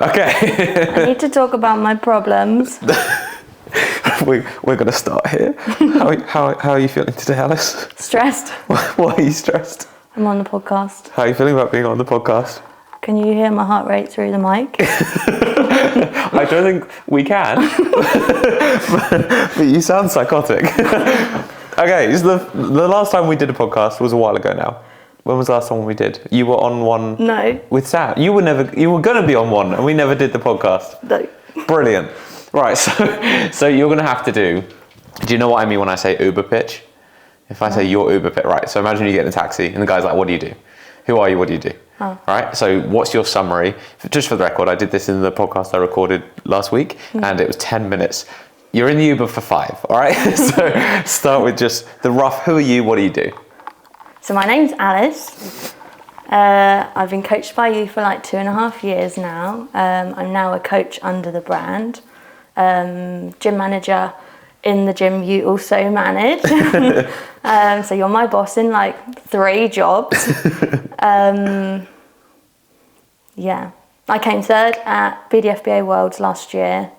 Okay. I need to talk about my problems. We're going to start here. How are you feeling today, Alice? Stressed. Why are you stressed? I'm on the podcast. How are you feeling about being on the podcast? Can you hear my heart rate through the mic? I don't think we can. but you sound psychotic. Okay, so the last time we did a podcast was a while ago now. When was the last one we did? You were on one. No. With Sam. You were going to be on one, and we never did the podcast. No. Brilliant. Right, so you're going to have to do you know what I mean when I say Uber pitch? If I say your Uber pitch, right, so imagine you get in a taxi, and the guy's like, what do you do? Who are you, what do you do? Oh. Right, so what's your summary? Just for the record, I did this in the podcast I recorded last week, and it was 10 minutes. You're in the Uber for 5, all right? So start with just the rough, who are you, what do you do? So my name's Alice. I've been coached by you for like 2.5 years now. I'm now a coach under the brand. Gym manager in the gym you also manage. So you're my boss in like 3 jobs. Yeah, I came third at BDFBA Worlds last year,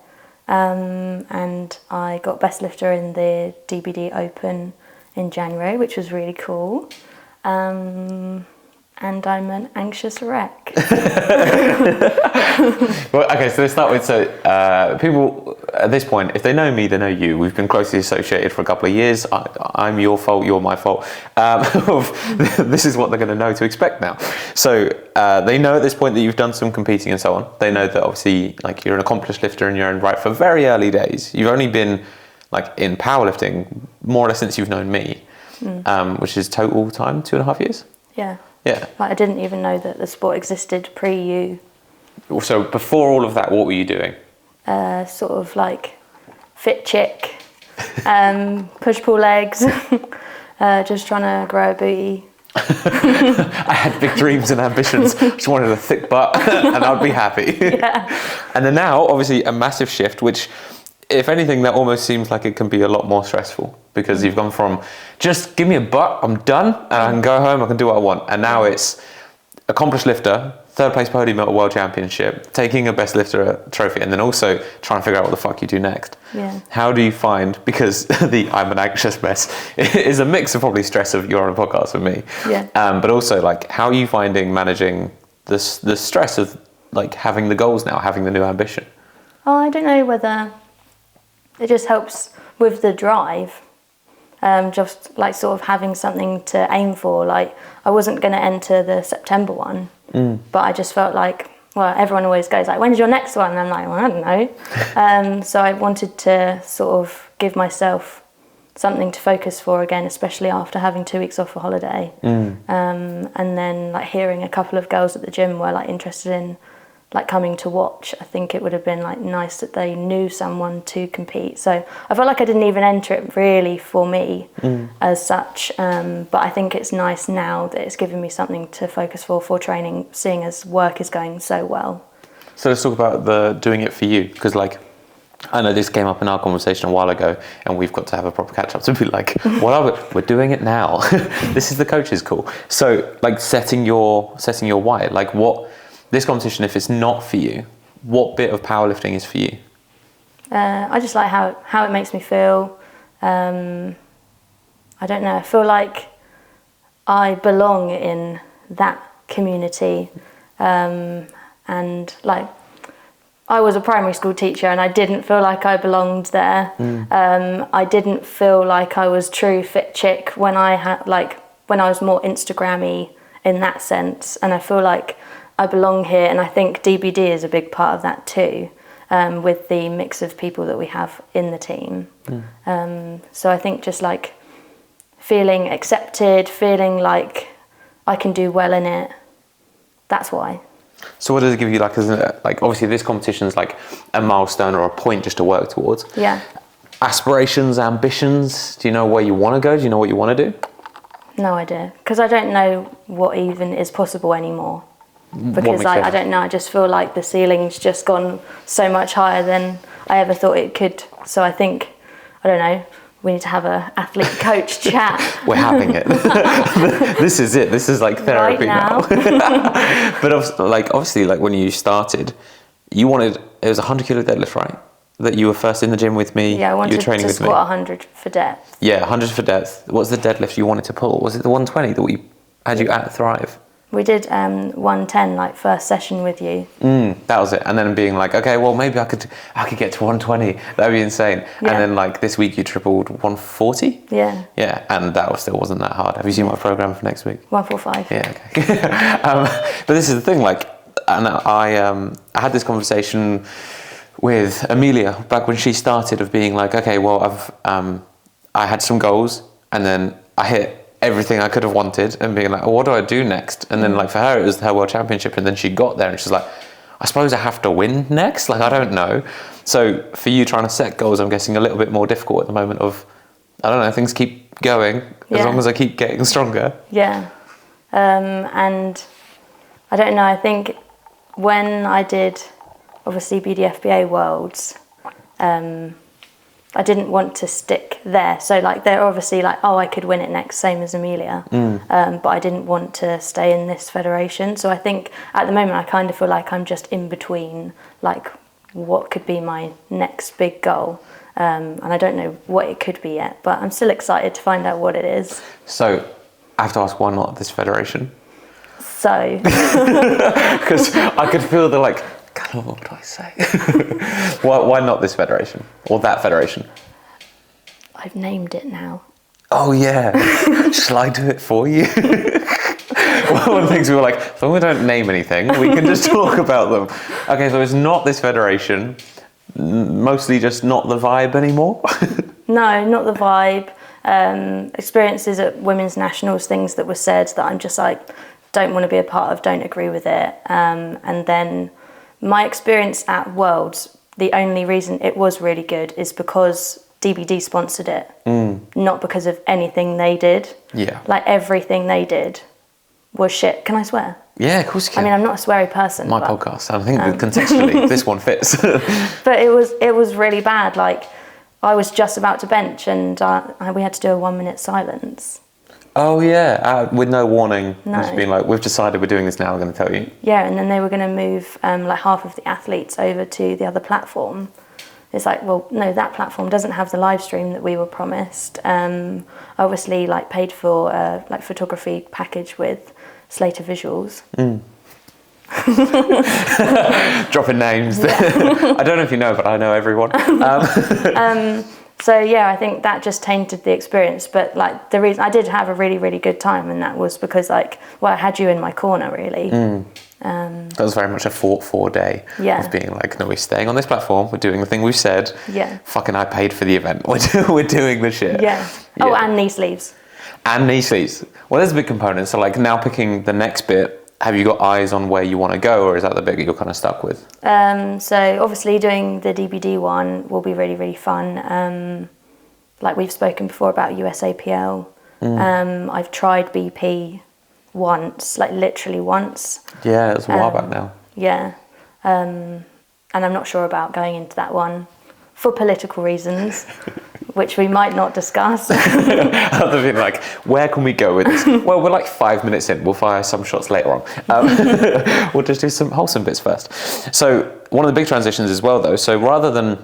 and I got best lifter in the DBD Open in January, which was really cool. And I'm an anxious wreck. Well, okay, so let's start with, people at this point, if they know me, they know you. We've been closely associated for a couple of years. I'm your fault, you're my fault. This is what they're going to know to expect now. So they know at this point that you've done some competing and so on. They know that obviously like you're an accomplished lifter in your own right for very early days. You've only been like in powerlifting more or less since you've known me, which is total time, 2.5 years? Yeah. Yeah. Like I didn't even know that the sport existed pre-you. So before all of that, what were you doing? Sort of like fit chick, push-pull legs, just trying to grow a booty. I had big dreams and ambitions. Just wanted a thick butt and I'd be happy. Yeah. And then now, obviously, a massive shift, which, if anything, that almost seems like it can be a lot more stressful because you've gone from just give me a butt, I'm done, and I can go home, I can do what I want. And now it's accomplished lifter, 3rd place podium at a world championship, taking a best lifter trophy, and then also trying to figure out what the fuck you do next. Yeah. How do you find, because I'm an anxious mess, it is a mix of probably stress of you're on a podcast with me, but also like how are you finding managing the stress of like having the goals now, having the new ambition? Oh, I don't know whether it just helps with the drive. Just like sort of having something to aim for. Like I wasn't going to enter the September one, but I just felt like, well, everyone always goes like, when's your next one? And I'm like, well, I don't know. So I wanted to sort of give myself something to focus for again, especially after having 2 weeks off for holiday. And then like hearing a couple of girls at the gym were like interested in like coming to watch. I think it would have been like nice that they knew someone to compete. So I felt like I didn't even enter it really for me as such. But I think it's nice now that it's given me something to focus for training, seeing as work is going so well. So let's talk about the doing it for you, because like I know this came up in our conversation a while ago, and we've got to have a proper catch up to be like, what are we? We're doing it now. This is the coach's call. So like setting your why, like what. This competition, if it's not for you, what bit of powerlifting is for you? I just like how it makes me feel. I don't know, I feel like I belong in that community. And like, I was a primary school teacher and I didn't feel like I belonged there. I didn't feel like I was true fit chick when I was more Instagram-y in that sense. And I feel like I belong here, and I think DBD is a big part of that too, with the mix of people that we have in the team. So I think just like feeling accepted, feeling like I can do well in it, that's why. So what does it give you, like, like obviously this competition is like a milestone or a point just to work towards. Yeah. Aspirations, ambitions, do you know where you want to go? Do you know what you want to do? No idea, because I don't know what even is possible anymore. Because I don't know, I just feel like the ceiling's just gone so much higher than I ever thought it could. So I think, I don't know, we need to have a athlete coach chat. We're having it. This is it. This is like therapy right now. But obviously, like when you started, you wanted, it was 100 kilo deadlift, right? That you were first in the gym with me. Yeah, I you wanted were training to with squat me. 100 for depth. Yeah, 100 for depth. What's the deadlift you wanted to pull? Was it the 120 that we had you at Thrive? We did 110 like first session with you. That was it. And then being like, okay, well maybe I could get to 120. That'd be insane. Yeah. And then like this week you tripled 140. Yeah. Yeah, and that still wasn't that hard. Have you seen my program for next week? 145. Yeah, okay. But this is the thing, like, and I had this conversation with Amelia back when she started of being like, okay, well, I had some goals and then I hit everything I could have wanted and being like, oh, what do I do next? And then like for her, it was her world championship and then she got there and she's like, I suppose I have to win next? Like, I don't know. So for you trying to set goals, I'm guessing a little bit more difficult at the moment of, I don't know, things keep going as long as I keep getting stronger. Yeah. And I don't know, I think when I did obviously BDFBA Worlds, I didn't want to stick there. So like they're obviously like, oh, I could win it next, same as Amelia. But I didn't want to stay in this federation. So I think at the moment I kind of feel like I'm just in between, like what could be my next big goal. And I don't know what it could be yet, but I'm still excited to find out what it is. So I have to ask, why not this federation? So, because I could feel the like, God, what do I say? why not this federation or that federation? I've named it now. Oh yeah, shall I do it for you? One of the things we were like, as long as we don't name anything, we can just talk about them. Okay, so it's not this federation, mostly just not the vibe anymore. No, not the vibe. Experiences at women's nationals, things that were said that I'm just like, don't want to be a part of, don't agree with it. And then my experience at Worlds, the only reason it was really good is because DBD sponsored it, not because of anything they did. Yeah. Like everything they did was shit. Can I swear? Yeah, of course you can. I mean, I'm not a sweary person. My podcast, I think that contextually this one fits. But it was really bad. Like I was just about to bench and we had to do a 1 minute silence. Oh yeah, with no warning. No. Just being like, we've decided we're doing this now, we're going to tell you. Yeah, and then they were going to move like half of the athletes over to the other platform. It's like, well, no, that platform doesn't have the live stream that we were promised. I obviously like paid for like photography package with Slater Visuals. Dropping names. Yeah. I don't know if you know, but I know everyone. So yeah, I think that just tainted the experience. But like the reason I did have a really, really good time, and that was because like, well, I had you in my corner really. That was very much a fought for day of being like, no, we're staying on this platform, we're doing the thing we've said. Yeah. Fucking I paid for the event. We're doing the shit. Yeah. Oh, and knee sleeves. And knee sleeves. Well, there's a big component. So like now picking the next bit, have you got eyes on where you want to go, or is that the bit that you're kind of stuck with? So obviously doing the DBD one will be really, really fun. Like we've spoken before about USAPL. I've tried BP once, like literally once. Yeah, it was a while back now. Yeah. And I'm not sure about going into that one for political reasons, which we might not discuss. Other than like, where can we go with this? Well, we're like 5 minutes in. We'll fire some shots later on. We'll just do some wholesome bits first. So one of the big transitions as well, though. So rather than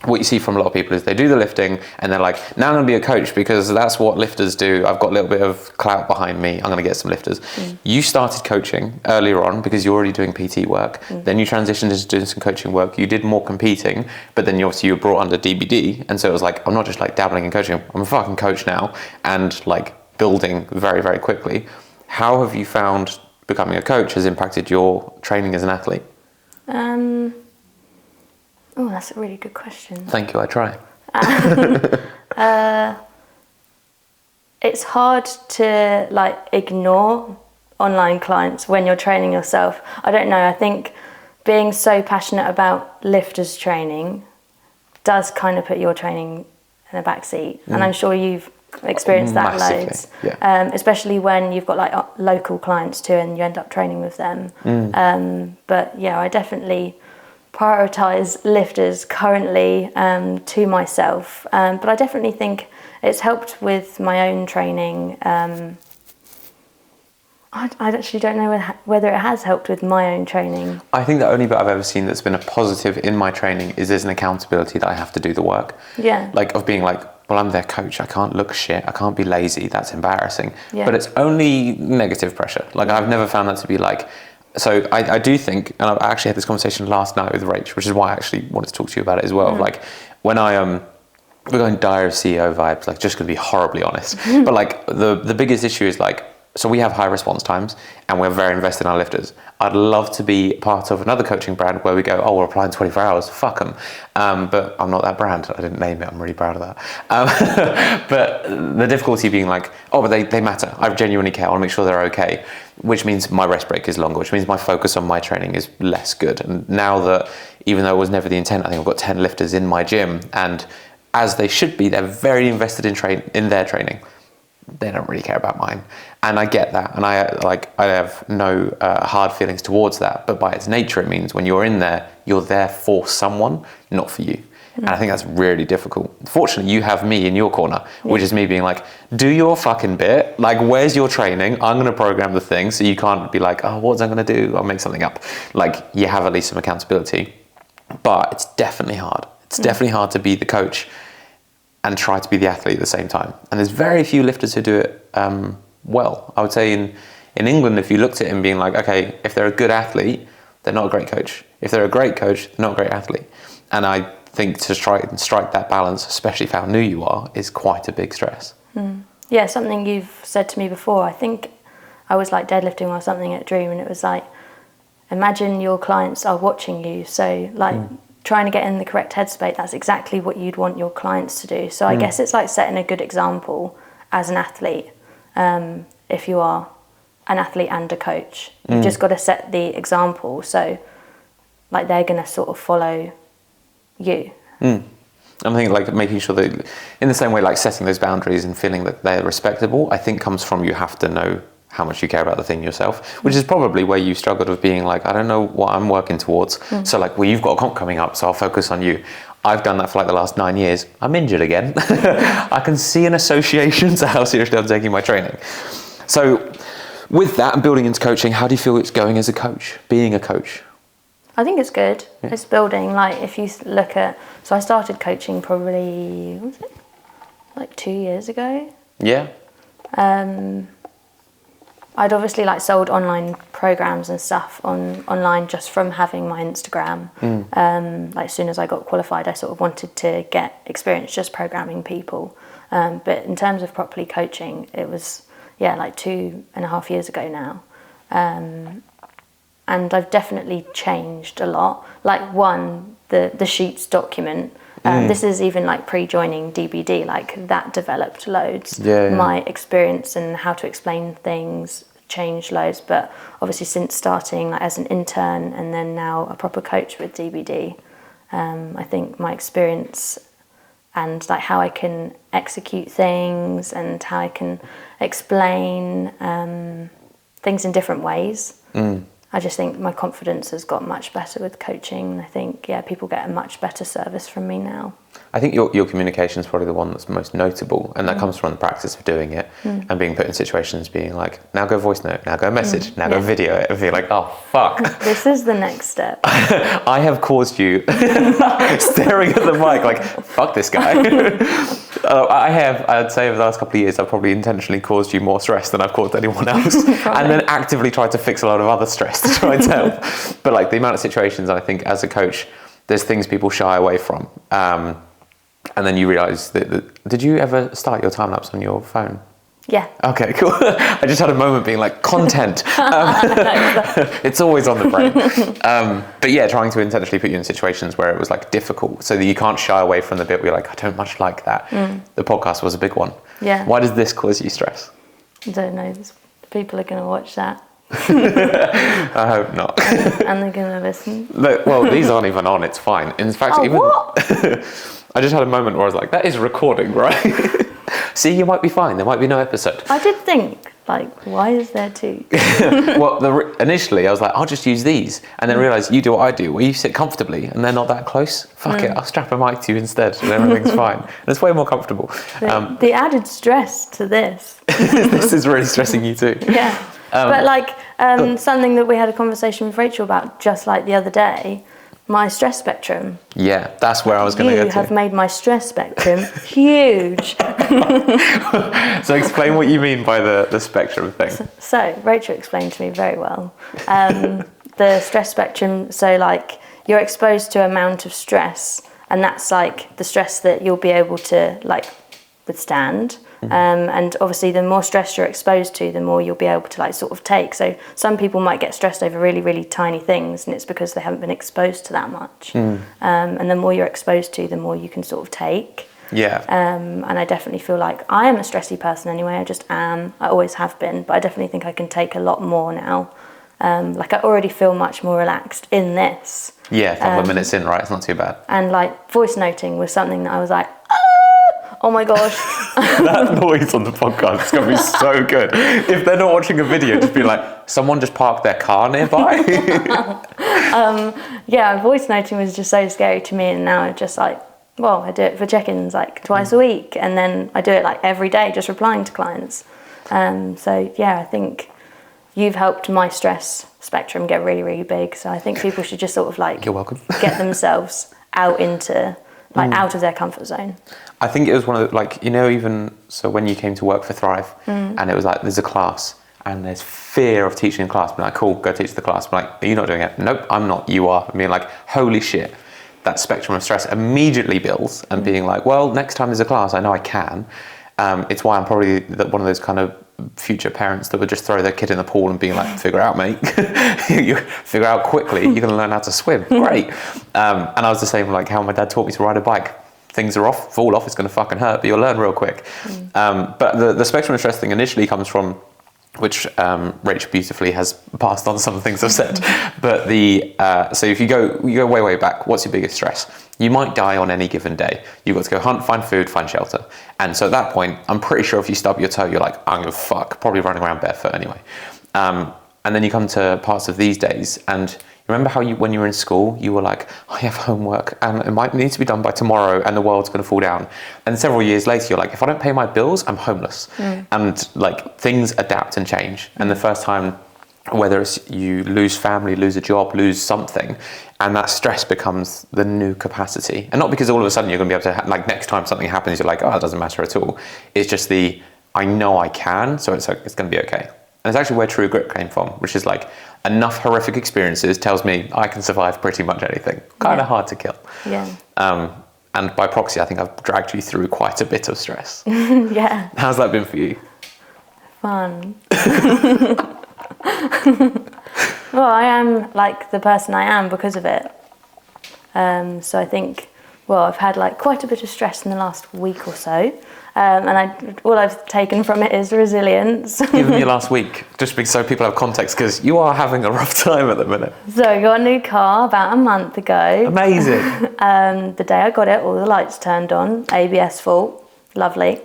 what you see from a lot of people is they do the lifting and they're like, now I'm going to be a coach because that's what lifters do. I've got a little bit of clout behind me. I'm going to get some lifters. You started coaching earlier on because you're already doing PT work. Then you transitioned into doing some coaching work. You did more competing, but then you were brought under DBD. And so it was like, I'm not just like dabbling in coaching. I'm a fucking coach now and like building very, very quickly. How have you found becoming a coach has impacted your training as an athlete? Oh, that's a really good question. Thank you, I try. It's hard to like ignore online clients when you're training yourself. I don't know, I think being so passionate about lifters training does kind of put your training in the back seat. And I'm sure you've experienced that Massively, loads. yeah. Especially when you've got like local clients too and you end up training with them. But yeah, I definitely prioritize lifters currently to myself, but I definitely think it's helped with my own training. I actually don't know whether it has helped with my own training. I think the only bit I've ever seen that's been a positive in my training is there's an accountability that I have to do the work. Yeah. Like of being like, well, I'm their coach. I can't look shit. I can't be lazy. That's embarrassing. Yeah. But it's only negative pressure. Like I've never found that to be like, so I do think, and I actually had this conversation last night with Rach, which is why I actually wanted to talk to you about it as well. Like when we're going dire CEO vibes, like just going to be horribly honest. But like the biggest issue is like, so we have high response times and we're very invested in our lifters. I'd love to be part of another coaching brand where we go, oh, we're applying 24 hours, fuck them. But I'm not that brand. I didn't name it. I'm really proud of that. But the difficulty being like, oh, but they matter. I genuinely care. I want to make sure they're okay, which means my rest break is longer, which means my focus on my training is less good. And now that, even though it was never the intent, I think I've got 10 lifters in my gym, and as they should be, they're very invested in their training. They don't really care about mine, and I get that, and I have no hard feelings towards that. But by its nature, it means when you're in there, you're there for someone, not for you. And I think that's really difficult. Fortunately, you have me in your corner, which is me being like, do your fucking bit. Like, where's your training? I'm going to program the thing, so you can't be like, oh, what's I going to do? I'll make something up. Like, you have at least some accountability, but it's definitely hard. It's definitely hard to be the coach and try to be the athlete at the same time. And there's very few lifters who do it well. I would say in England, if you looked at him being like, okay, if they're a good athlete, they're not a great coach. If they're a great coach, they're not a great athlete. And I think to strike that balance, especially for how new you are, is quite a big stress. Yeah, something you've said to me before. I think I was like deadlifting or something at Dream, and it was like, imagine your clients are watching you. So like, trying to get in the correct headspace, that's exactly what you'd want your clients to do. So I guess it's like setting a good example as an athlete. If you are an athlete and a coach, you've just got to set the example. So like they're going to sort of follow you. I think like making sure that in the same way, like setting those boundaries and feeling that they're respectable, I think comes from you have to know how much you care about the thing yourself, which is probably where you struggled with being like, I don't know what I'm working towards. So like, well, you've got a comp coming up, so I'll focus on you. I've done that for like the last 9 years. I'm injured again. I can see an association to how seriously I'm taking my training. So with that and building into coaching, how do you feel it's going as a coach, being a coach? I think it's good. It's building. Like if you look at, so I started coaching probably, what was it? Like 2 years ago. Yeah. I'd obviously like sold online programs and stuff online just from having my Instagram. Like as soon as I got qualified, I sort of wanted to get experience just programming people. But in terms of properly coaching, it was like 2.5 years ago now. And I've definitely changed a lot. Like the Sheets document. This is even like pre-joining DBD, like that developed loads. My experience and how to explain things changed loads, but obviously since starting like as an intern and then now a proper coach with DBD, I think my experience and like how I can execute things and how I can explain things in different ways. I just think my confidence has got much better with coaching. I think, people get a much better service from me now. I think your communication is probably the one that's most notable, and that comes from the practice of doing it and being put in situations being like, now go voice note, now go message, now go video it, and be like, oh, fuck. This is the next step. I have caused you staring at the mic like, fuck this guy. I'd say over the last couple of years, I've probably intentionally caused you more stress than I've caused anyone else. And then actively tried to fix a lot of other stress to try and help. But like the amount of situations, I think as a coach, there's things people shy away from. And then you realise that did you ever start your time lapse on your phone? Yeah. Okay, cool. I just had a moment being like, content. It's always on the brain. But yeah, trying to intentionally put you in situations where it was like difficult so that you can't shy away from the bit where you're like, I don't much like that. The podcast was a big one. Yeah. Why does this cause you stress? I don't know. People are going to watch that. I hope not. And they're going to listen. Look, well, these aren't even on. It's fine. In fact, I just had a moment where I was like, that is recording, right? See, you might be fine. There might be no episode. I did think, like, why is there two? Well, initially I was like, I'll just use these. And then realised you do what I do, where you sit comfortably and they're not that close. Fuck it, I'll strap a mic to you instead and everything's fine. And it's way more comfortable. The added stress to this. This is really stressing you too. Yeah. But like something that we had a conversation with Rachel about just like the other day, my stress spectrum. Yeah, that's where I was going to go to. You have made my stress spectrum huge. So explain what you mean by the spectrum thing. So Rachel explained to me very well. The stress spectrum, so like you're exposed to amount of stress, and that's like the stress that you'll be able to like withstand. And obviously the more stress you're exposed to, the more you'll be able to like sort of take. So some people might get stressed over really, really tiny things, and it's because they haven't been exposed to that much. And the more you're exposed to, the more you can sort of take. Yeah. And I definitely feel like I am a stressy person anyway. I just am. I always have been, but I definitely think I can take a lot more now. Like I already feel much more relaxed in this. Yeah, a couple of minutes in, right? It's not too bad. And like voice noting was something that I was like, oh my gosh. That noise on the podcast is going to be so good. If they're not watching a video, just be like, someone just parked their car nearby. Yeah, voice noting was just so scary to me, and now I'm just like, well, I do it for check-ins like twice a week, and then I do it like every day, just replying to clients. So yeah, I think you've helped my stress spectrum get really, really big. So I think people should just sort of like, You're welcome. get themselves out into like out of their comfort zone. I think it was one of the, like, you know, even so when you came to work for Thrive and it was like, there's a class and there's fear of teaching a class. Be like, cool, go teach the class. Be like, are you not doing it? Nope, I'm not, you are. I mean, like, holy shit. That spectrum of stress immediately builds and being like, well, next time there's a class, I know I can. It's why I'm probably one of those kind of future parents that would just throw their kid in the pool and being like, figure it out, mate. You figure out quickly, you're going to learn how to swim. Great. And I was the same, like how my dad taught me to ride a bike. Things are off, fall off, it's going to fucking hurt, but you'll learn real quick. But the spectrum of stress thing initially comes from, which Rachel beautifully has passed on some things I've said. But so if you go way, way back, what's your biggest stress? You might die on any given day. You've got to go hunt, find food, find shelter. And so at that point, I'm pretty sure if you stub your toe, you're like, I'm gonna fuck, probably running around barefoot anyway. And then you come to parts of these days, and remember how when you were in school, you were like, I have homework and it might need to be done by tomorrow and the world's going to fall down. And several years later, you're like, if I don't pay my bills, I'm homeless. And like things adapt and change. And the first time, whether it's you lose family, lose a job, lose something, and that stress becomes the new capacity. And not because all of a sudden you're going to be able to, like next time something happens, you're like, oh, it doesn't matter at all. It's just I know I can, so it's going to be okay. And it's actually where true grit came from, which is like enough horrific experiences tells me I can survive pretty much anything. Kind of hard to kill. Yeah. And by proxy, I think I've dragged you through quite a bit of stress. Yeah. How's that been for you? Fun. Well, I am like the person I am because of it. So I think, well, I've had like quite a bit of stress in the last week or so. And all I've taken from it is resilience. Give me last week, just so people have context, because you are having a rough time at the minute. So I got a new car about a month ago. Amazing. The day I got it, all the lights turned on, ABS fault, lovely.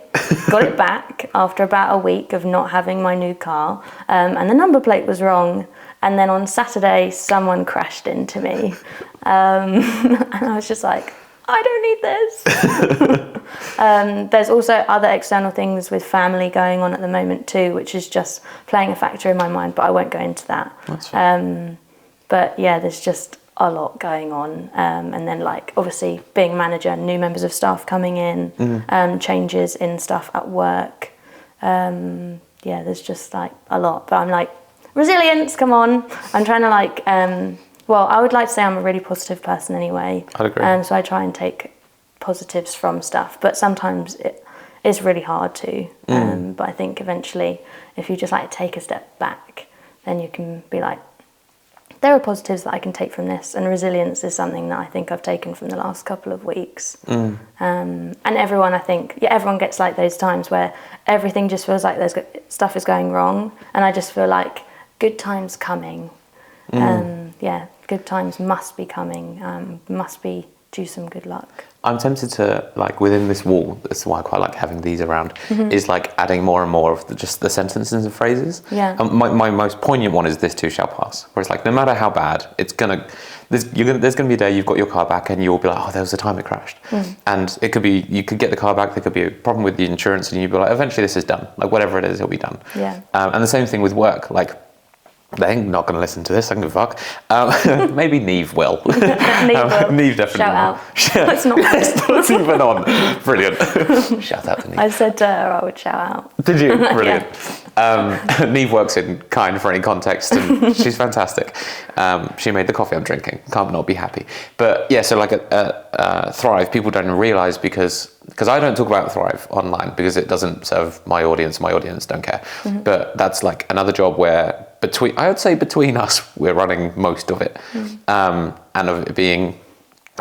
Got it back after about a week of not having my new car, and the number plate was wrong. And then on Saturday, someone crashed into me. And I was just like, I don't need this. There's also other external things with family going on at the moment too, which is just playing a factor in my mind, but I won't go into that. But yeah, there's just a lot going on. And then like, obviously being manager, new members of staff coming in, changes in stuff at work. Yeah, there's just like a lot, but I'm like, resilience, come on. I'm trying to like, well, I would like to say I'm a really positive person anyway. I'd agree. So I try and take positives from stuff, but sometimes it is really hard to. But I think eventually, if you just like take a step back, then you can be like, there are positives that I can take from this, and resilience is something that I think I've taken from the last couple of weeks. And everyone, I think, everyone gets like those times where everything just feels like stuff is going wrong, and I just feel like good times coming. Yeah, good times must be coming, must be due some good luck. I'm tempted to, like, within this wall, that's why I quite like having these around, is like adding more and more of just the sentences and phrases. Yeah. My most poignant one is "this too shall pass," where it's like, no matter how bad, there's gonna be a day you've got your car back and you'll be like, oh, there was a time it crashed. And it could be, you could get the car back, there could be a problem with the insurance, and you'd be like, eventually this is done. Like, whatever it is, it'll be done. Yeah. And the same thing with work. Like, They're not going to listen to this. I don't give a fuck. Maybe Neve will. Neve definitely Shout will. out. It's not. It's not even on. Brilliant. Shout out to Neve. I said to her I would shout out. Did you? Brilliant. Neve works in Kind for any context, and she's fantastic. She made the coffee I'm drinking. Can't not be happy. But yeah, so like Thrive, people don't realise because I don't talk about Thrive online because it doesn't serve my audience. My audience don't care. Mm-hmm. But that's like another job where I would say between us, we're running most of it. Mm-hmm. And of it being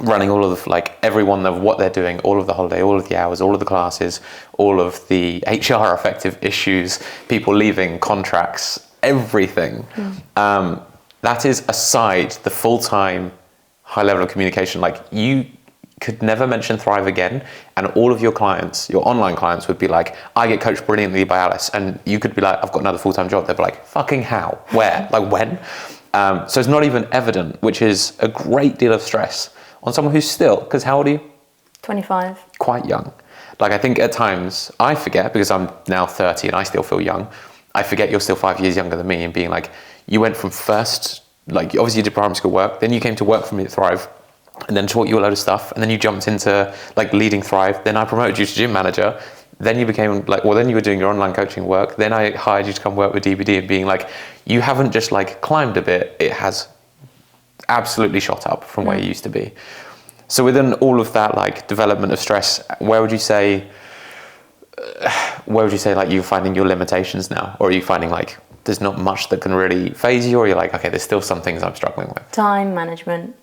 running all of the, like everyone of what they're doing, all of the holiday, all of the hours, all of the classes, all of the HR effective issues, people leaving, contracts, everything. Mm. That is aside the full-time high level of communication. Like you could never mention Thrive again, and all of your clients, your online clients, would be like, I get coached brilliantly by Alice, and you could be like, I've got another full-time job. They'd be like, fucking how? Where? Like when? So it's not even evident, which is a great deal of stress on someone who's still, because how old are you? 25. Quite young. Like I think at times, I forget, because I'm now 30 and I still feel young, I forget you're still 5 years younger than me, and being like, you went from first, like obviously you did primary school work, then you came to work for me at Thrive, and then taught you a load of stuff, and then you jumped into like leading Thrive, then I promoted you to gym manager, then you became like, well then you were doing your online coaching work, then I hired you to come work with DBD, and being like, you haven't just like climbed a bit, it has absolutely shot up from where you used to be. So within all of that like development of stress, where would you say like you're finding your limitations now? Or are you finding like there's not much that can really phase you, or you're like, okay, there's still some things I'm struggling with? Time management.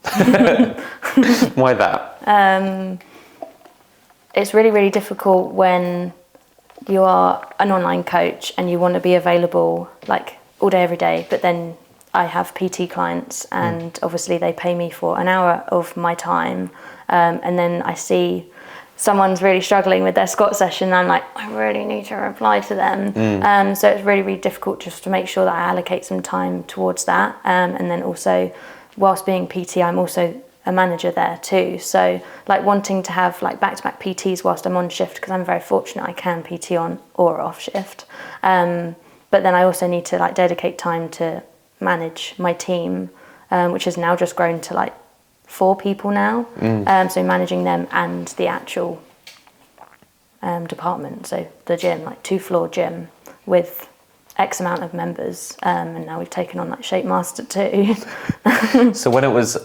Why that? It's really, really difficult when you are an online coach and you want to be available like all day, every day, but then I have PT clients, and obviously they pay me for an hour of my time, and then I see someone's really struggling with their squat session, and I'm like, I really need to reply to them. So it's really, really difficult just to make sure that I allocate some time towards that. And then also, whilst being PT, I'm also a manager there too. So like wanting to have like back-to-back PTs whilst I'm on shift, because I'm very fortunate I can PT on or off shift. But then I also need to like dedicate time to manage my team, which has now just grown to like 4 people now. So managing them and the actual department, so the gym, like 2-floor gym with X amount of members, and now we've taken on like Shape Master too. So when it was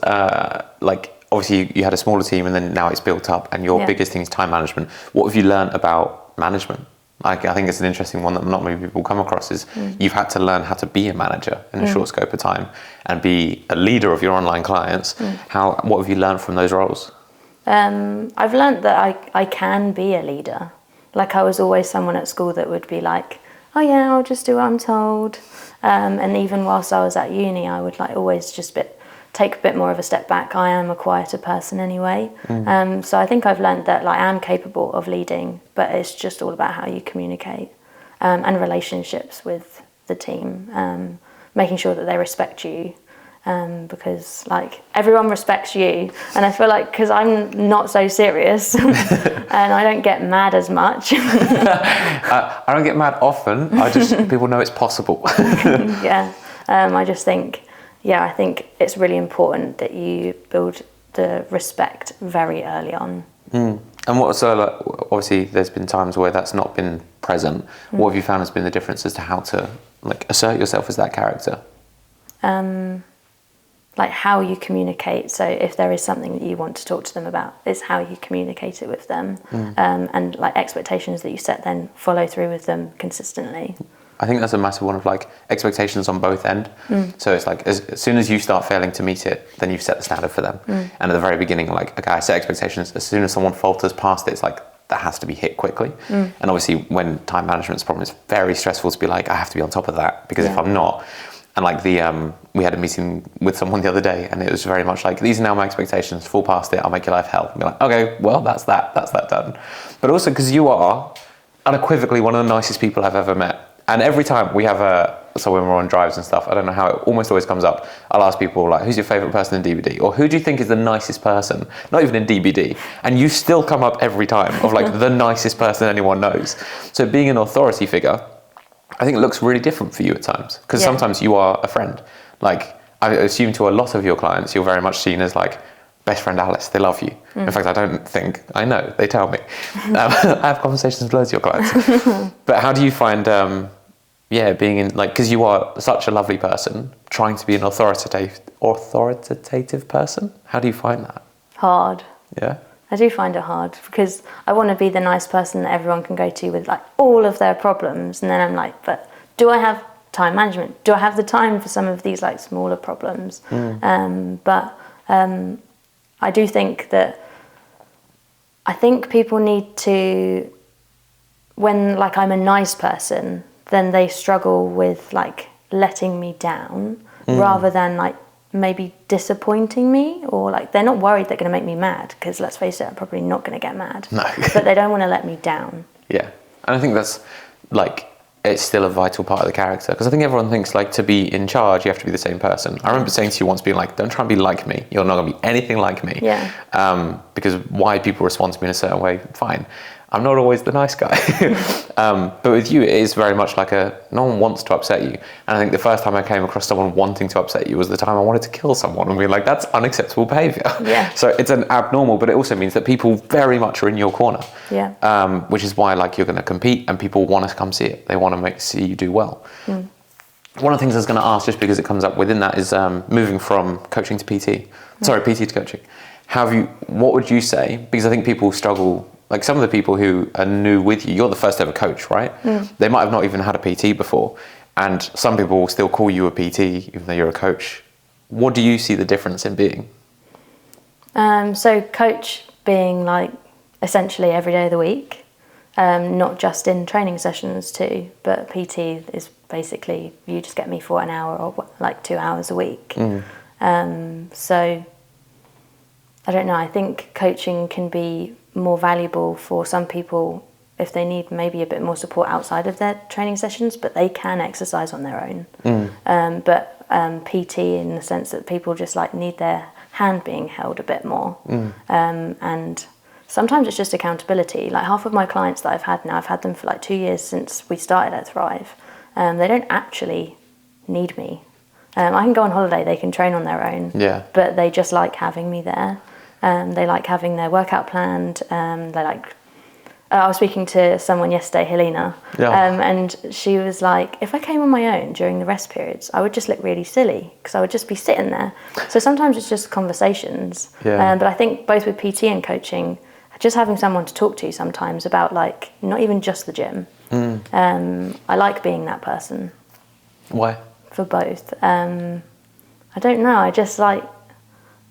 like obviously you had a smaller team, and then now it's built up, and your biggest thing is time management. What have you learned about management? Like, I think it's an interesting one that not many people come across, is you've had to learn how to be a manager in a short scope of time and be a leader of your online clients. What have you learned from those roles? I've learned that I can be a leader. Like I was always someone at school that would be like, oh yeah, I'll just do what I'm told. And even whilst I was at uni, I would like always just take a bit more of a step back. I am a quieter person anyway. So I think I've learned that like I am capable of leading, but it's just all about how you communicate, and relationships with the team, making sure that they respect you, because like everyone respects you. And I feel like, because I'm not so serious and I don't get mad as much. I don't get mad often. People know it's possible. Yeah. I just think, I think it's really important that you build the respect very early on. And like, obviously there's been times where that's not been present. What have you found has been the difference as to how to like assert yourself as that character? Like how you communicate. So if there is something that you want to talk to them about, it's how you communicate it with them, and like expectations that you set, then follow through with them consistently. I think that's a massive one of like expectations on both end. So it's like as soon as you start failing to meet it, then you've set the standard for them. And at the very beginning, like, okay, I set expectations. As soon as someone falters past it, it's like that has to be hit quickly. And obviously when time management's a problem, it's very stressful to be like, I have to be on top of that, because if I'm not, and like we had a meeting with someone the other day, and it was very much like, these are now my expectations, fall past it, I'll make your life hell. And be like, okay, well, that's that done. But also because you are unequivocally one of the nicest people I've ever met. And every time we have so when we're on drives and stuff, I don't know how, it almost always comes up. I'll ask people like, who's your favourite person in DBD? Or who do you think is the nicest person? Not even in DBD. And you still come up every time of like the nicest person anyone knows. So being an authority figure, I think it looks really different for you at times, because Yeah. sometimes you are a friend. Like, I assume to a lot of your clients, you're very much seen as like best friend Alice. They love you. In fact, I don't think, I know, they tell me. I have conversations with loads of your clients. But how do you find, being in, like, because you are such a lovely person, trying to be an authoritative person? How do you find that? Hard. Yeah? I do find it hard because I want to be the nice person that everyone can go to with like all of their problems, and then I'm like, but do I have time management? Do I have the time for some of these like smaller problems? I do think that people need to, when like I'm a nice person, then they struggle with like letting me down rather than like maybe disappointing me, or like they're not worried they're going to make me mad, because let's face it, I'm probably not going to get mad. No. But they don't want to let me down. Yeah. And I think that's like, it's still a vital part of the character, because I think everyone thinks like to be in charge you have to be the same person. I remember saying to you once, being like, don't try and be like me, you're not going to be anything like me. Yeah. Because why people respond to me in a certain way, fine, I'm not always the nice guy. But with you, it is very much like no one wants to upset you. And I think the first time I came across someone wanting to upset you was the time I wanted to kill someone, and being like, that's unacceptable behaviour. Yeah. So it's an abnormal, but it also means that people very much are in your corner. Yeah. Which is why like you're going to compete, and people want to come see it. They want to see you do well. One of the things I was going to ask, just because it comes up within that, is moving from coaching to PT. Sorry, PT to coaching. What would you say? Because I think people struggle. Like some of the people who are new with you, you're the first ever coach, right? They might have not even had a PT before. And some people will still call you a PT, even though you're a coach. What do you see the difference in being? So coach being like essentially every day of the week, not just in training sessions too, but PT is basically, you just get me for an hour or like 2 hours a week. So I don't know, I think coaching can be more valuable for some people if they need maybe a bit more support outside of their training sessions, but they can exercise on their own. But PT, in the sense that people just like need their hand being held a bit more. And sometimes it's just accountability. Like half of my clients that I've had now, I've had them for like 2 years since we started at Thrive. They don't actually need me. I can go on holiday, they can train on their own, but they just like having me there. They like having their workout planned. They like. I was speaking to someone yesterday, Helena, and she was like, if I came on my own during the rest periods, I would just look really silly because I would just be sitting there. So sometimes it's just conversations. But I think both with PT and coaching, just having someone to talk to sometimes about like, not even just the gym. I like being that person. Why? For both. I don't know.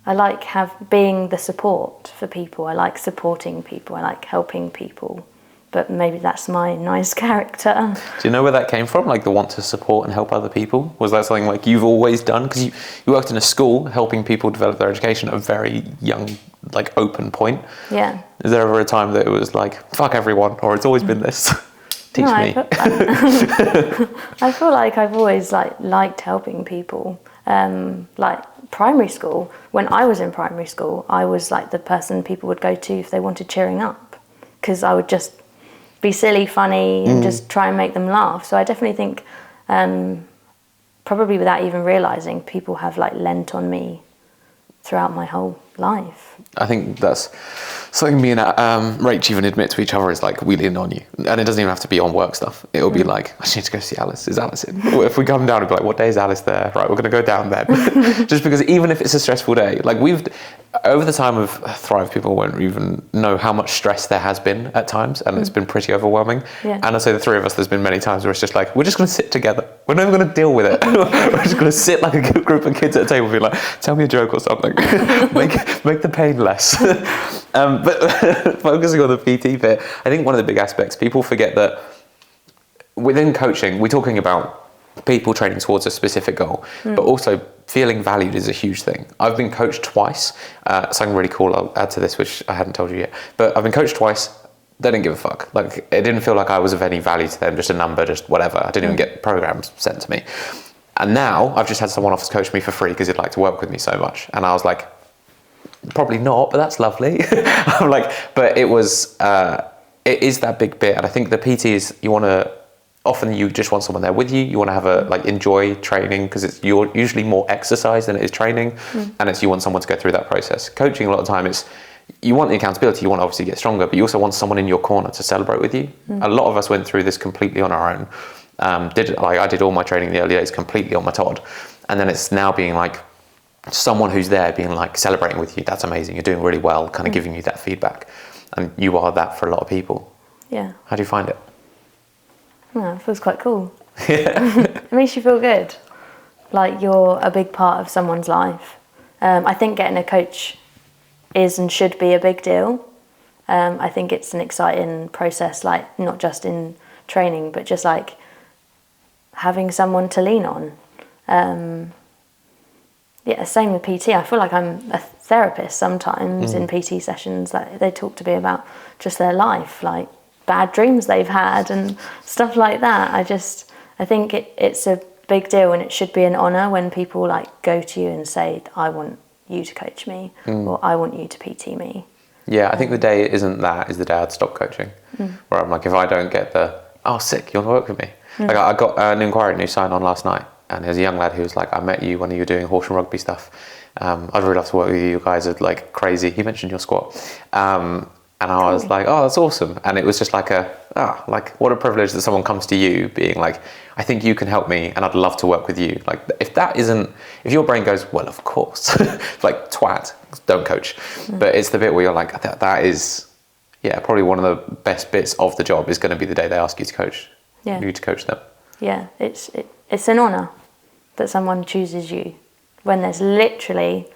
I like being the support for people. I like supporting people. I like helping people. But maybe that's my nice character. Do you know where that came from? Like the want to support and help other people? Was that something like you've always done? Because you worked in a school helping people develop their education at a very young, like open point. Yeah. Is there ever a time that it was like, fuck everyone, or it's always been this? Teach me. I feel like I've always liked helping people. Like primary school, when I was in primary school, I was like the person people would go to if they wanted cheering up, because I would just be silly, funny, and just try and make them laugh. So I definitely think, probably without even realising, people have like lent on me throughout my whole life. I think that's something me and Rach even admit to each other, is like, we lean on you. And it doesn't even have to be on work stuff. It'll be like, I just need to go see Alice. Is Alice in? Or if we come down, it'll be like, what day is Alice there? Right, we're going to go down then. Just because even if it's a stressful day, like over the time of Thrive, people won't even know how much stress there has been at times, and it's been pretty overwhelming. And I say the three of us, there's been many times where it's just like, we're just going to sit together. We're not even going to deal with it. We're just going to sit like a group of kids at a table and be like, tell me a joke or something. make the pain less. But focusing on the PT bit, I think one of the big aspects, people forget that within coaching, we're talking about people training towards a specific goal, but also feeling valued is a huge thing. I've been coached twice, something really cool I'll add to this, which I hadn't told you yet, but I've been coached twice. They didn't give a fuck. Like, it didn't feel like I was of any value to them, just a number, just whatever. I didn't even get programs sent to me. And now I've just had someone offer to coach me for free because he'd like to work with me so much. And I was like, probably not, but that's lovely. I'm like, but it is that big bit. And I think the PT is, you want to often you just want someone there with you. You want to have enjoy training because you're usually more exercise than it is training, and you want someone to go through that process. Coaching, a lot of time, you want the accountability. You want to obviously get stronger, but you also want someone in your corner to celebrate with you. A lot of us went through this completely on our own. I did all my training in the early days completely on my Todd, and then it's now being like someone who's there, being like celebrating with you. That's amazing. You're doing really well. Kind of giving you that feedback, and you are that for a lot of people. Yeah. How do you find it? Yeah, it feels quite cool. It makes you feel good. Like you're a big part of someone's life. I think getting a coach is and should be a big deal. I think it's an exciting process, like not just in training, but just like having someone to lean on. Same with PT. I feel like I'm a therapist sometimes in PT sessions. That they talk to me about just their life, like bad dreams they've had and stuff like that. I think it's a big deal, and it should be an honour when people like go to you and say, I want you to coach me, or I want you to PT me. Yeah, I think the day it isn't that is the day I'd stop coaching. Where I'm like, if I don't get sick, you want to work with me? Like I got an inquiry new sign on last night, and there's a young lad who was like, I met you when you were doing horse and rugby stuff. I'd really love to work with you. You guys are like crazy. He mentioned your squat. And I was like, oh, that's awesome. And it was just like what a privilege that someone comes to you being like, I think you can help me and I'd love to work with you. Like if your brain goes, well, of course, like twat, don't coach. But it's the bit where you're like, that is, probably one of the best bits of the job is going to be the day they ask you to coach, you to coach them. Yeah, it's an honour that someone chooses you when there's literally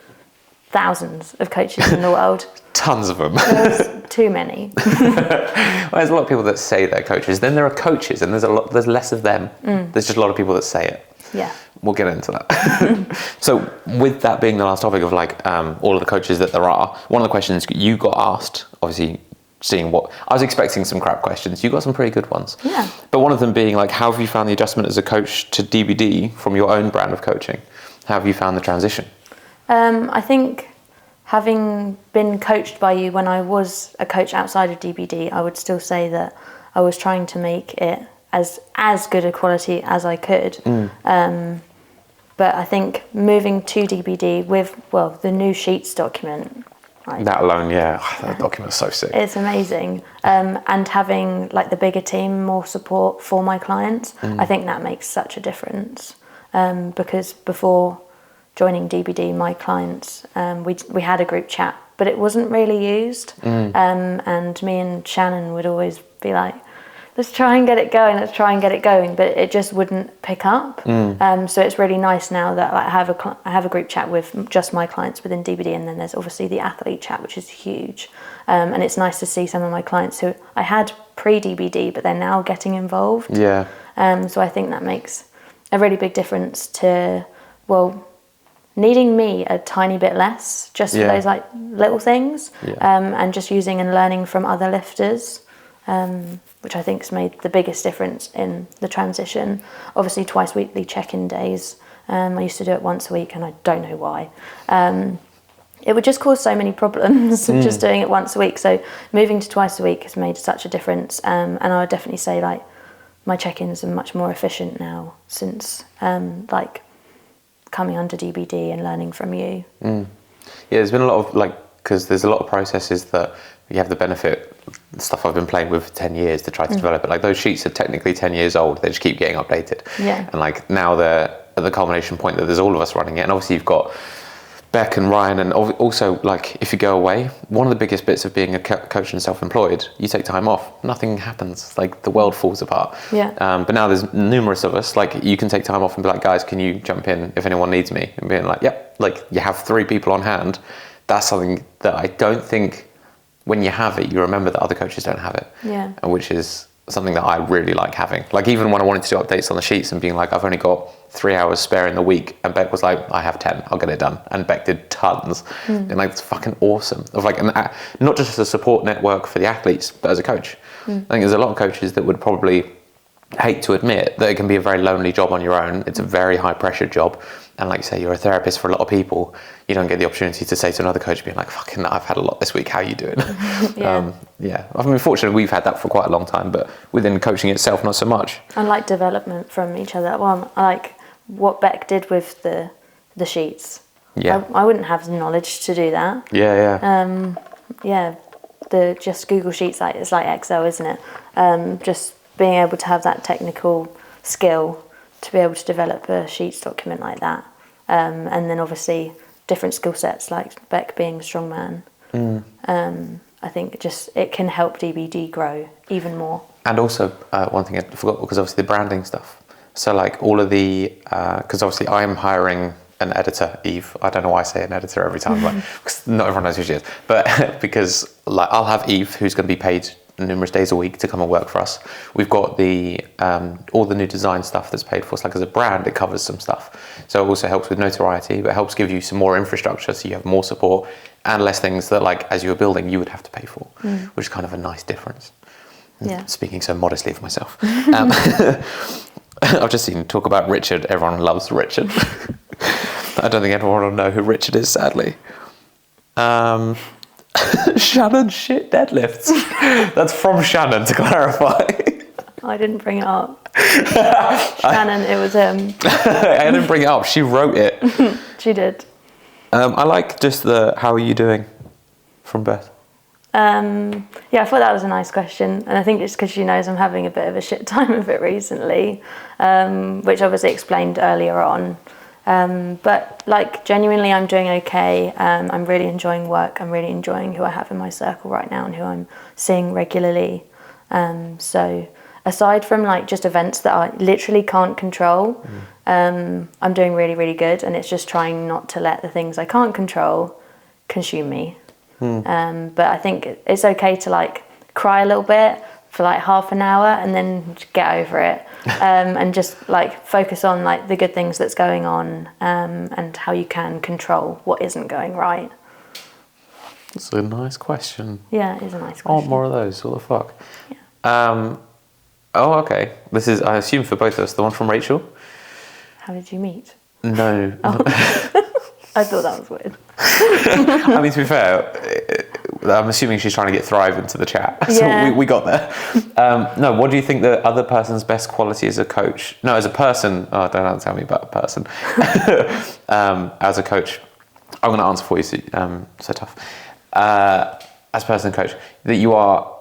thousands of coaches in the world. Tons of them. There's too many. Well, there's a lot of people that say they're coaches. Then there are coaches, and there's less of them. There's just a lot of people that say it. Yeah. We'll get into that. So with that being the last topic of all of the coaches that there are, one of the questions you got asked, obviously seeing what, I was expecting some crap questions. You got some pretty good ones. Yeah. But one of them being how have you found the adjustment as a coach to DBD from your own brand of coaching? How have you found the transition? I think having been coached by you when I was a coach outside of DBD, I would still say that I was trying to make it as good a quality as I could. But I think moving to DBD with, the new Sheets document. That alone, that document's so sick. It's amazing. And having the bigger team, more support for my clients, I think that makes such a difference. Because before joining DBD, my clients, we had a group chat, but it wasn't really used. And me and Shannon would always be like, let's try and get it going, but it just wouldn't pick up. So it's really nice now that I have a group chat with just my clients within DBD, and then there's obviously the athlete chat, which is huge. And it's nice to see some of my clients who I had pre-DBD, but they're now getting involved. Yeah. So I think that makes a really big difference to, needing me a tiny bit less, just for those little things, and just using and learning from other lifters, which I think has made the biggest difference in the transition. Obviously, twice weekly check-in days. I used to do it once a week, and I don't know why. It would just cause so many problems just doing it once a week. So moving to twice a week has made such a difference, and I would definitely say my check-ins are much more efficient now since coming under DBD and learning from you. Yeah, there's been a lot of because there's a lot of processes that you have the benefit, stuff I've been playing with for 10 years to try to develop it. Those sheets are technically 10 years old, they just keep getting updated. Yeah. And now they're at the culmination point that there's all of us running it. And obviously you've got Beck and Ryan, and also if you go away, one of the biggest bits of being a coach and self-employed, you take time off, nothing happens, the world falls apart. Yeah. But now there's numerous of us, you can take time off and be like, guys, can you jump in if anyone needs me? And being yep, you have 3 people on hand. That's something that I don't think when you have it, you remember that other coaches don't have it. Yeah. And which is something that I really like having. Even when I wanted to do updates on the sheets and being I've only got 3 hours spare in the week, and Beck was like, I have 10, I'll get it done. And Beck did tons. And it's fucking awesome. Of not just as a support network for the athletes, but as a coach. I think there's a lot of coaches that would probably hate to admit that it can be a very lonely job on your own. It's a very high pressure job. And like you say, you're a therapist for a lot of people. You don't get the opportunity to say to another coach, being like, fucking, I've had a lot this week. How are you doing? Yeah. I mean, fortunately, we've had that for quite a long time, but within coaching itself, not so much. And like development from each other. Well, I like what Beck did with the sheets. Yeah. I wouldn't have the knowledge to do that. Yeah. The just Google Sheets, like it's like Excel, isn't it? Just being able to have that technical skill to be able to develop a Sheets document like that, and then obviously different skill sets like Beck being a strongman. I think it can help DBD grow even more. And also one thing I forgot, because obviously the branding stuff. So like all of the, because obviously I'm hiring an editor, Eve. I don't know why I say an editor every time, but because not everyone knows who she is. But because like I'll have Eve, who's going to be paid numerous days a week to come and work for us. We've got the all the new design stuff that's paid for. So like as a brand, it covers some stuff. So it also helps with notoriety, but it helps give you some more infrastructure, so you have more support and less things that like as you were building you would have to pay for, which is kind of a nice difference. Yeah. Speaking so modestly of myself. I've just seen talk about Richard. Everyone loves Richard. I don't think anyone will know who Richard is, sadly. Shannon shit deadlifts. That's from Shannon, to clarify. I didn't bring it up. Shannon, it was him. I didn't bring it up. She wrote it. She did. I like just the "how are you doing" from Beth. Yeah, I thought that was a nice question, and I think it's because she knows I'm having a bit of a shit time of it recently, which obviously explained earlier on. But like genuinely, I'm doing okay. I'm really enjoying work. I'm really enjoying who I have in my circle right now and who I'm seeing regularly. So aside from like just events that I literally can't control, I'm doing really, really good. And it's just trying not to let the things I can't control consume me. But I think it's okay to like cry a little bit for like half an hour and then just get over it, and just like focus on like the good things that's going on, and how you can control what isn't going right. That's a nice question. Yeah, it is a nice question. I want more of those. What the fuck? Yeah. Oh, okay. This is, I assume, for both of us, the one from Rachel? How did you meet? No. Oh. I thought that was weird. I mean, to be fair, I'm assuming she's trying to get Thrive into the chat. So Yeah. we got there. No, what do you think the other person's best quality as a coach? No, as a person. Oh, don't have to tell me about a person. As a coach, I'm going to answer for you. So tough. As a person and coach, that you are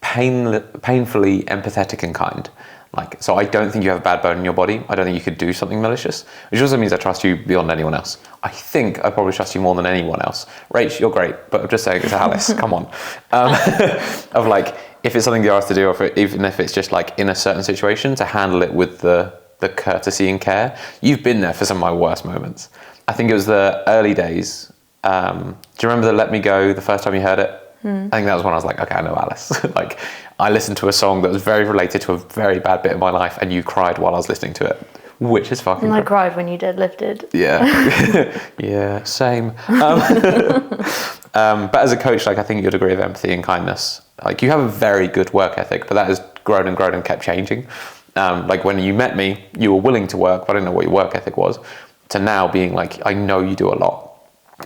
painfully empathetic and kind. Like, so I don't think you have a bad bone in your body. I don't think you could do something malicious, which also means I trust you beyond anyone else. I think I probably trust you more than anyone else. Rach, you're great, but I'm just saying it's Alice, come on. Of like, if it's something you're asked to do, or even if it's just like in a certain situation, to handle it with the courtesy and care. You've been there for some of my worst moments. I think it was the early days. Do you remember the Let Me Go, the first time you heard it? I think that was when I was like, okay, I know Alice. Like, I listened to a song that was very related to a very bad bit of my life, and you cried while I was listening to it, which is fucking. And I cried when you deadlifted. Yeah, yeah, same. But as a coach, like, I think your degree of empathy and kindness, like, you have a very good work ethic, but that has grown and grown and kept changing. Like, when you met me, you were willing to work, but I didn't know what your work ethic was. To now being like, I know you do a lot.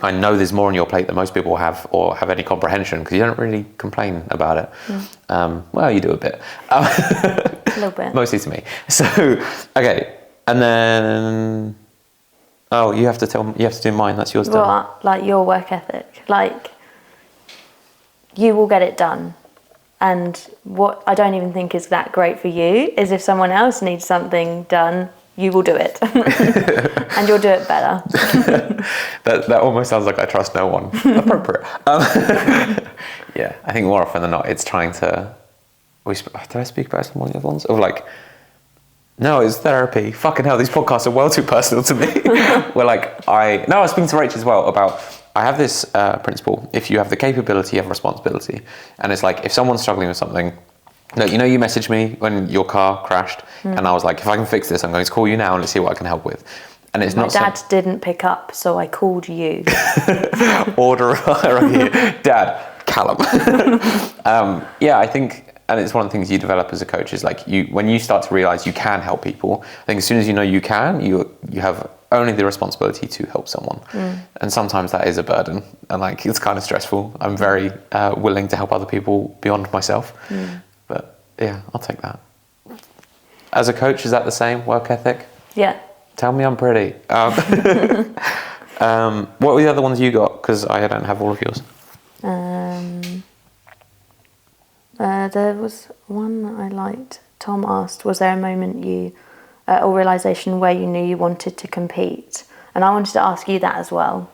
I know there's more on your plate than most people have, or have any comprehension, because you don't really complain about it. Well, you do a bit. A little bit. Mostly to me. So, okay. And then, oh, you have to do mine. That's yours done. Well, like your work ethic. Like, you will get it done. And what I don't even think is that great for you is if someone else needs something done, you will do it. And you'll do it better. That almost sounds like I trust no one. Appropriate. Yeah, I think more often than not, it's trying to... Did I speak about some of the other ones? Or like... No, it's therapy. Fucking hell, these podcasts are well too personal to me. Where like, I was speaking to Rach as well about... I have this principle. If you have the capability, you have responsibility. And it's like, if someone's struggling with something... No, you know, you messaged me when your car crashed, and I was like, if I can fix this, I'm going to call you now and let's see what I can help with. And it's My dad didn't pick up, so I called you. Order of here. Dad, Callum. Yeah, I think and it's one of the things you develop as a coach is like when you start to realize you can help people. I think as soon as you know you can, you have only the responsibility to help someone, and sometimes that is a burden, and like it's kind of stressful. I'm very willing to help other people beyond myself, but yeah, I'll take that. As a coach, is that the same work ethic? Yeah. Tell me I'm pretty. What were the other ones you got? Because I don't have all of yours. There was one that I liked. Tom asked, was there a moment or realisation where you knew you wanted to compete? And I wanted to ask you that as well.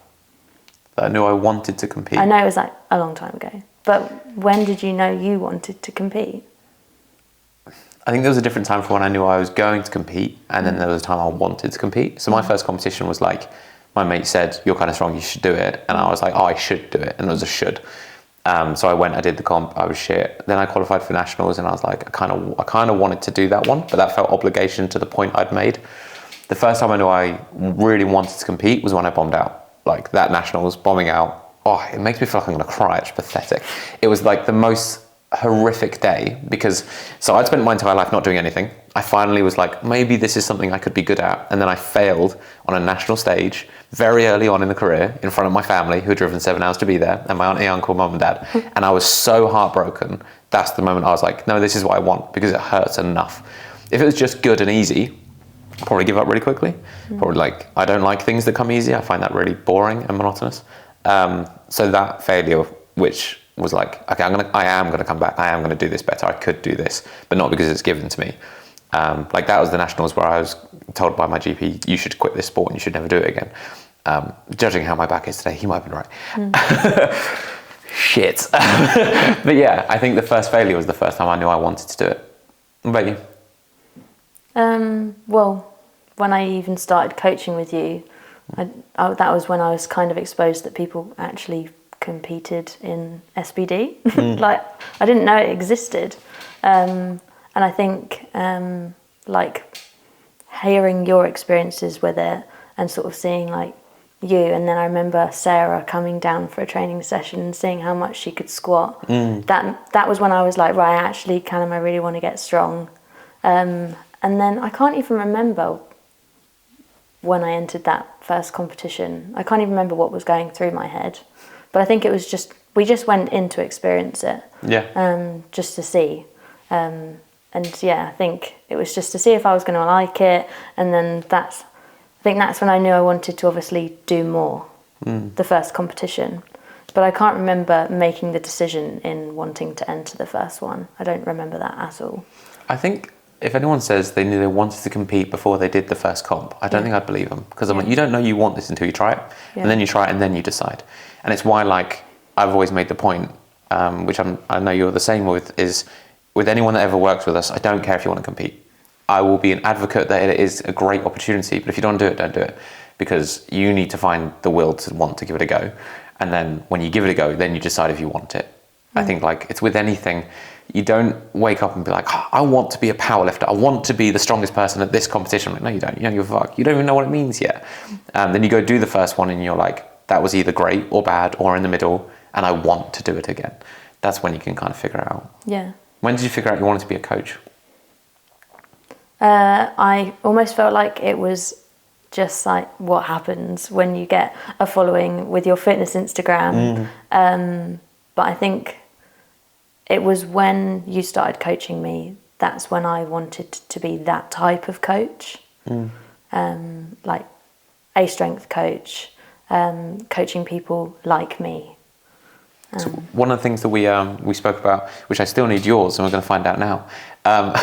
I knew I wanted to compete. I know it was like a long time ago, but when did you know you wanted to compete? I think there was a different time from when I knew I was going to compete, and then there was a time I wanted to compete. So my first competition was like, my mate said, you're kind of strong, you should do it. And I was like, oh, I should do it. And it was a should. So I went, I did the comp, I was shit. Then I qualified for nationals, and I was like, I kind of wanted to do that one, but that felt obligation to the point I'd made. The first time I knew I really wanted to compete was when I bombed out. Like that nationals, bombing out. Oh, it makes me feel like I'm gonna cry. It's pathetic. It was like the most horrific day because, so I'd spent my entire life not doing anything. I finally was like, maybe this is something I could be good at. And then I failed on a national stage very early on in the career in front of my family who had driven 7 hours to be there, and my auntie, uncle, mum and dad. And I was so heartbroken. That's the moment I was like, no, this is what I want, because it hurts enough. If it was just good and easy, I'd probably give up really quickly. Probably like, I don't like things that come easy. I find that really boring and monotonous. So that failure, which was like, okay, I am gonna come back. I am gonna do this better. I could do this, but not because it's given to me. Like that was the nationals where I was told by my GP, you should quit this sport and you should never do it again. Judging how my back is today, he might have been right. Shit. But yeah, I think the first failure was the first time I knew I wanted to do it. What about you? Well, when I even started coaching with you, that was when I was kind of exposed that people actually competed in SBD. Like I didn't know it existed, and I think like hearing your experiences with it and sort of seeing like you, and then I remember Sarah coming down for a training session and seeing how much she could squat. That was when I was like, right, actually, I really want to get strong. And then I can't even remember when I entered that first competition. I can't even remember what was going through my head. But I think it was just, we just went in to experience it. Yeah. Just to see. And yeah, I think it was just to see if I was going to like it. And then I think that's when I knew I wanted to obviously do more, the first competition. But I can't remember making the decision in wanting to enter the first one. I don't remember that at all. I think if anyone says they knew they wanted to compete before they did the first comp, I don't think I'd believe them. Because I'm like, you don't know you want this until you try it. And then you try it and then you decide. And it's why, like, I've always made the point, which I know you're the same with, is with anyone that ever works with us, I don't care if you want to compete. I will be an advocate that it is a great opportunity, but if you don't do it, don't do it. Because you need to find the will to want to give it a go. And then when you give it a go, then you decide if you want it. I think like it's with anything, you don't wake up and be like, oh, I want to be a powerlifter. I want to be the strongest person at this competition. Like, no, you don't. You don't give a fuck. You don't even know what it means yet. Then you go do the first one and you're like, that was either great or bad or in the middle, and I want to do it again. That's when you can kind of figure it out. Yeah. When did you figure out you wanted to be a coach? I almost felt like it was just like what happens when you get a following with your fitness Instagram. But I think it was when you started coaching me, that's when I wanted to be that type of coach. Like a strength coach, coaching people like me. So one of the things that we spoke about, which I still need yours, and we're going to find out now,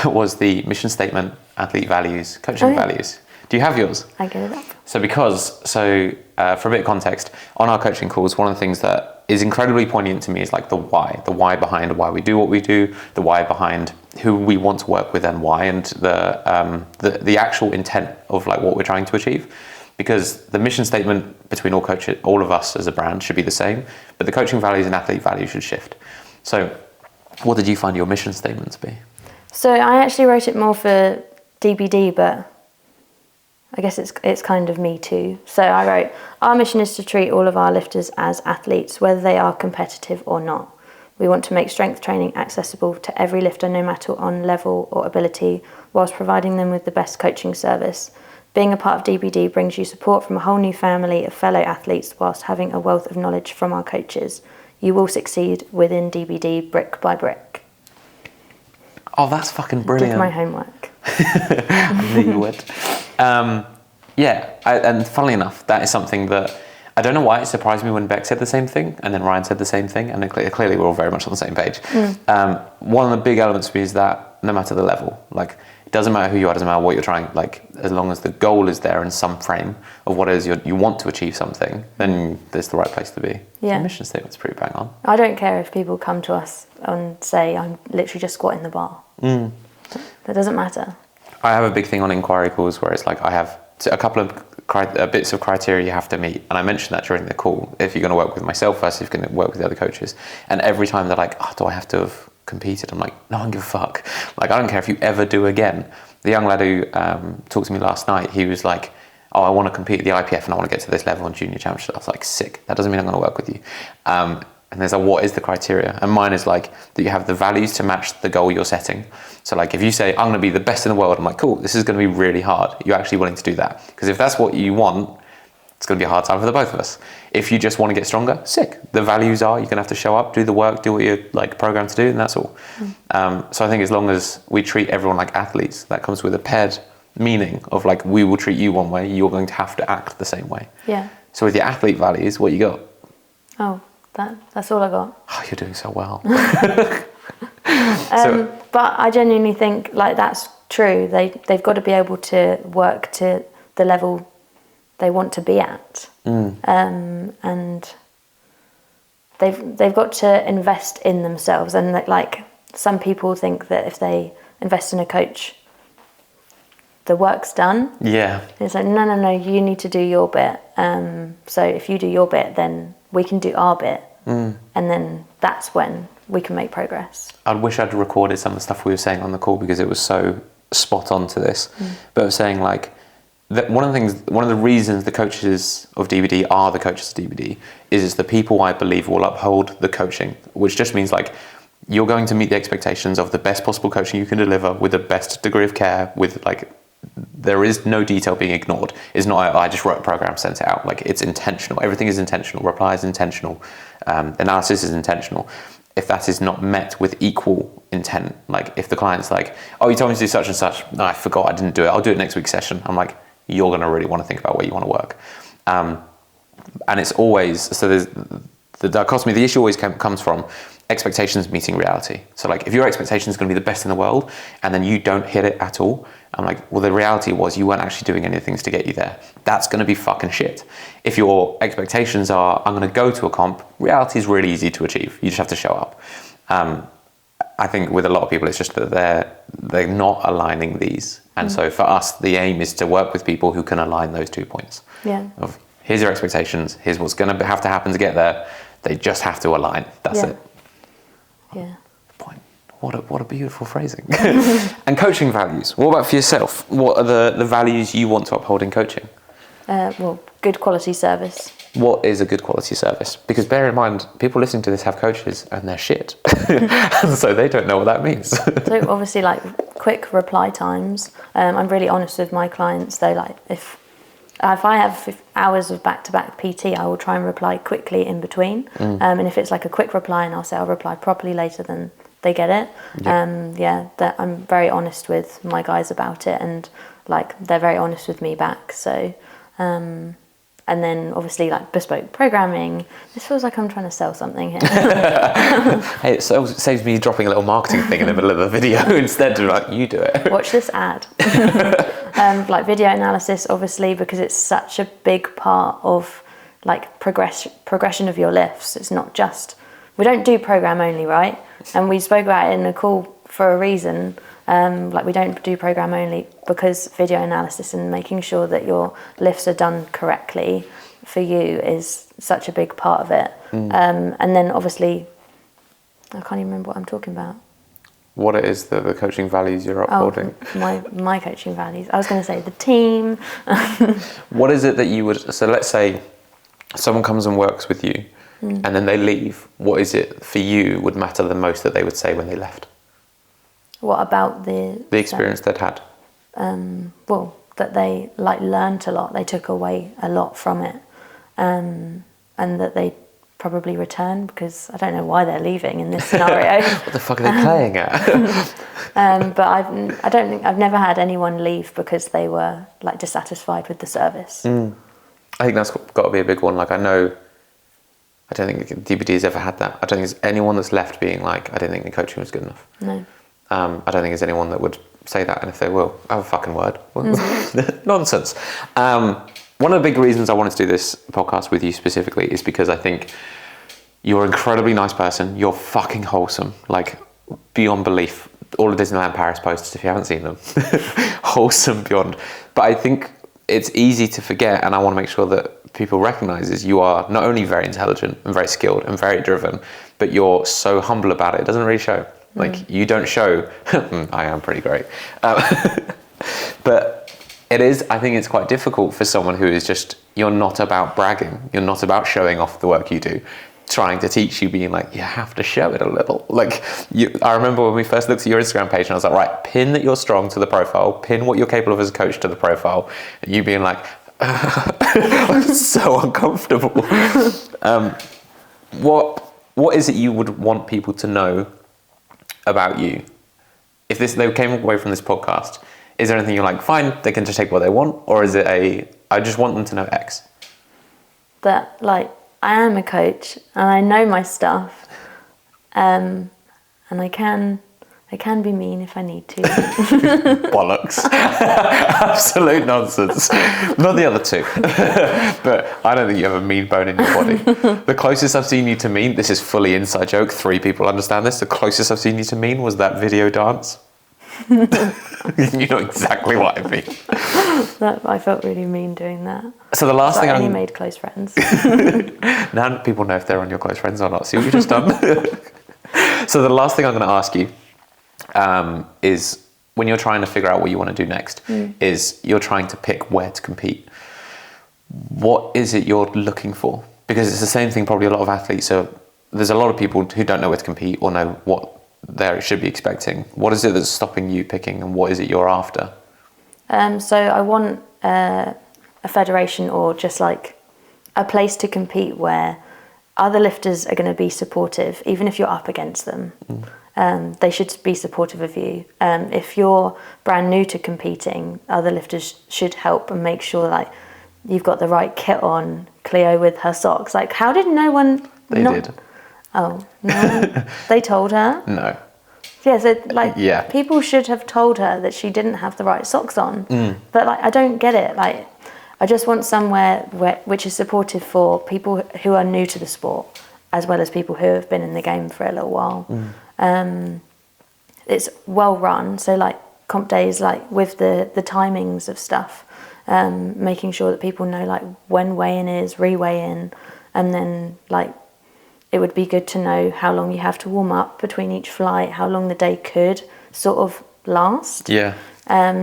was the mission statement, athlete values, coaching values. Do you have yours? I get it up. So for a bit of context, on our coaching calls, one of the things that is incredibly poignant to me is like the why behind why we do what we do, the why behind who we want to work with and why, and the actual intent of like what we're trying to achieve. Because the mission statement between all of us as a brand should be the same, but the coaching values and athlete values should shift. So what did you find your mission statement to be? So I actually wrote it more for DBD, but I guess it's kind of me too. So I wrote, our mission is to treat all of our lifters as athletes, whether they are competitive or not. We want to make strength training accessible to every lifter, no matter on level or ability, whilst providing them with the best coaching service. Being a part of DBD brings you support from a whole new family of fellow athletes whilst having a wealth of knowledge from our coaches. You will succeed within DBD brick by brick. Oh, that's fucking brilliant. Did my homework. I knew you would. And funnily enough, that is something that I don't know why it surprised me when Beck said the same thing and then Ryan said the same thing, and then clearly we're all very much on the same page. One of the big elements for me is that no matter the level, like it doesn't matter who you are, doesn't matter what you're trying, like as long as the goal is there in some frame of what it is you want to achieve something, then there's the right place to be. Yeah. The mission statement's pretty bang on. I don't care if people come to us and say, I'm literally just squatting the bar. That doesn't matter. I have a big thing on inquiry calls where it's like I have a couple of bits of criteria you have to meet, and I mentioned that during the call. If you're going to work with myself first, if you're going to work with the other coaches, and every time they're like, oh, do I have to have competed? I'm like, no, I don't give a fuck. Like, I don't care if you ever do again. The young lad who talked to me last night, he was like, oh, I want to compete at the IPF and I want to get to this level on junior championship. I was like, sick. That doesn't mean I'm going to work with you. And there's like, what is the criteria? And mine is like that you have the values to match the goal you're setting. So like if you say, I'm going to be the best in the world, I'm like, cool, this is going to be really hard. You're actually willing to do that. Because if that's what you want, it's going to be a hard time for the both of us. If you just want to get stronger, sick. The values are, you're going to have to show up, do the work, do what you're like programmed to do, and that's all. So I think as long as we treat everyone like athletes, that comes with a paired meaning of like, we will treat you one way, you're going to have to act the same way. Yeah. So with your athlete values, what you got? Oh, that's all I got. Oh, you're doing so well. But I genuinely think like that's true. They've got to be able to work to the level they want to be at, and they've got to invest in themselves. And that, like some people think that if they invest in a coach, the work's done. Yeah. It's like no, you need to do your bit. So if you do your bit, then we can do our bit, and then that's when we can make progress. I wish I'd recorded some of the stuff we were saying on the call because it was so spot on to this. But I was saying like that one of the reasons the coaches of DBD are the coaches of DBD is the people I believe will uphold the coaching, which just means like you're going to meet the expectations of the best possible coaching you can deliver with the best degree of care, with like there is no detail being ignored. It's not I just wrote a program, sent it out. Like it's intentional. Everything is intentional. Reply is intentional. Analysis is intentional. If that is not met with equal intent, like if the client's like, oh, you told me to do such and such, no, I forgot, I didn't do it, I'll do it next week's session. I'm like, you're going to really want to think about where you want to work. And it's always, so there's the dichotomy, the issue always comes from expectations meeting reality. So like if your expectation is going to be the best in the world and then you don't hit it at all, I'm like, well, the reality was you weren't actually doing anything to get you there. That's going to be fucking shit. If your expectations are, I'm going to go to a comp, reality is really easy to achieve. You just have to show up. I think with a lot of people, it's just that they're not aligning these. And so for us, the aim is to work with people who can align those 2 points. Yeah. Of here's your expectations, here's what's going to have to happen to get there. They just have to align. That's it. Yeah. Point. What a beautiful phrasing. And coaching values. What about for yourself? What are the values you want to uphold in coaching? Well, good quality service. What is a good quality service? Because bear in mind, people listening to this have coaches and they're shit. And so they don't know what that means. So obviously like quick reply times. I'm really honest with my clients though. Like if I have hours of back-to-back PT, I will try and reply quickly in between. And if it's like a quick reply and I'll say I'll reply properly later, then they get it. That I'm very honest with my guys about it, and like they're very honest with me back. So and then obviously like bespoke programming. This feels like I'm trying to sell something here. Hey, it saves me dropping a little marketing thing in the middle of the video instead of like, you do it. Watch this ad. Like video analysis, obviously, because it's such a big part of like progression of your lifts. It's not just, we don't do program only, right? And we spoke about it in the call for a reason. Like we don't do program only because video analysis and making sure that your lifts are done correctly for you is such a big part of it. And then obviously, I can't even remember what I'm talking about. What it is the coaching values you're upholding? My coaching values. I was going to say the team. What is it that you would, so let's say someone comes and works with you and then they leave, what is it for you would matter the most that they would say when they left? What about the experience they'd had? Well, that they like learnt a lot. They took away a lot from it, and that they probably return, because I don't know why they're leaving in this scenario. What the fuck are they playing at? But I've never had anyone leave because they were like dissatisfied with the service. I think that's got to be a big one. Like I don't think DBD has ever had that. I don't think there's anyone that's left being like, I don't think the coaching was good enough. No. I don't think there's anyone that would say that, and if they will, have a fucking word. Nonsense. One of the big reasons I wanted to do this podcast with you specifically is because I think you're an incredibly nice person. You're fucking wholesome, like beyond belief. All of Disneyland Paris posters, if you haven't seen them, wholesome beyond. But I think it's easy to forget, and I want to make sure that people recognise is you are not only very intelligent and very skilled and very driven, but you're so humble about it. It doesn't really show. Like you don't show, I am pretty great. But it is, I think it's quite difficult for someone who is just, you're not about bragging. You're not about showing off the work you do. Trying to teach you, being like, you have to show it a little. Like, I remember when we first looked at your Instagram page and I was like, right, pin that you're strong to the profile, pin what you're capable of as a coach to the profile. And you being like, I'm so uncomfortable. What is it you would want people to know about you? If they came away from this podcast, is there anything you're like, fine, they can just take what they want? Or is it I just want them to know X? That, like, I am a coach and I know my stuff, and I can be mean if I need to. Bollocks. Absolute nonsense. Not the other two. But I don't think you have a mean bone in your body. The closest I've seen you to mean, this is fully inside joke, 3 people understand this, the closest I've seen you to mean was that video dance. You know exactly what I mean. I felt really mean doing that. So the last thing I only made close friends. Now people know if they're on your close friends or not. See what you just done? So the last thing I'm going to ask you is, when you're trying to figure out what you want to do next, is you're trying to pick where to compete. What is it you're looking for? Because it's the same thing probably a lot of athletes. So there's a lot of people who don't know where to compete or know what they should be expecting. What is it that's stopping you picking, and what is it you're after? So I want a federation, or just like a place to compete where other lifters are going to be supportive, even if you're up against them. They should be supportive of you. If you're brand new to competing, other lifters should help and make sure like you've got the right kit on. Cleo with her socks. Like, how did no one? They did. Oh no! They told her. No. Yeah, so people should have told her that she didn't have the right socks on. But like, I don't get it. Like, I just want somewhere which is supportive for people who are new to the sport, as well as people who have been in the game for a little while. It's well run, so like comp days, like with the timings of stuff, making sure that people know like when weigh-in is, re-weigh-in, and then like it would be good to know how long you have to warm up between each flight, how long the day could sort of last. Yeah.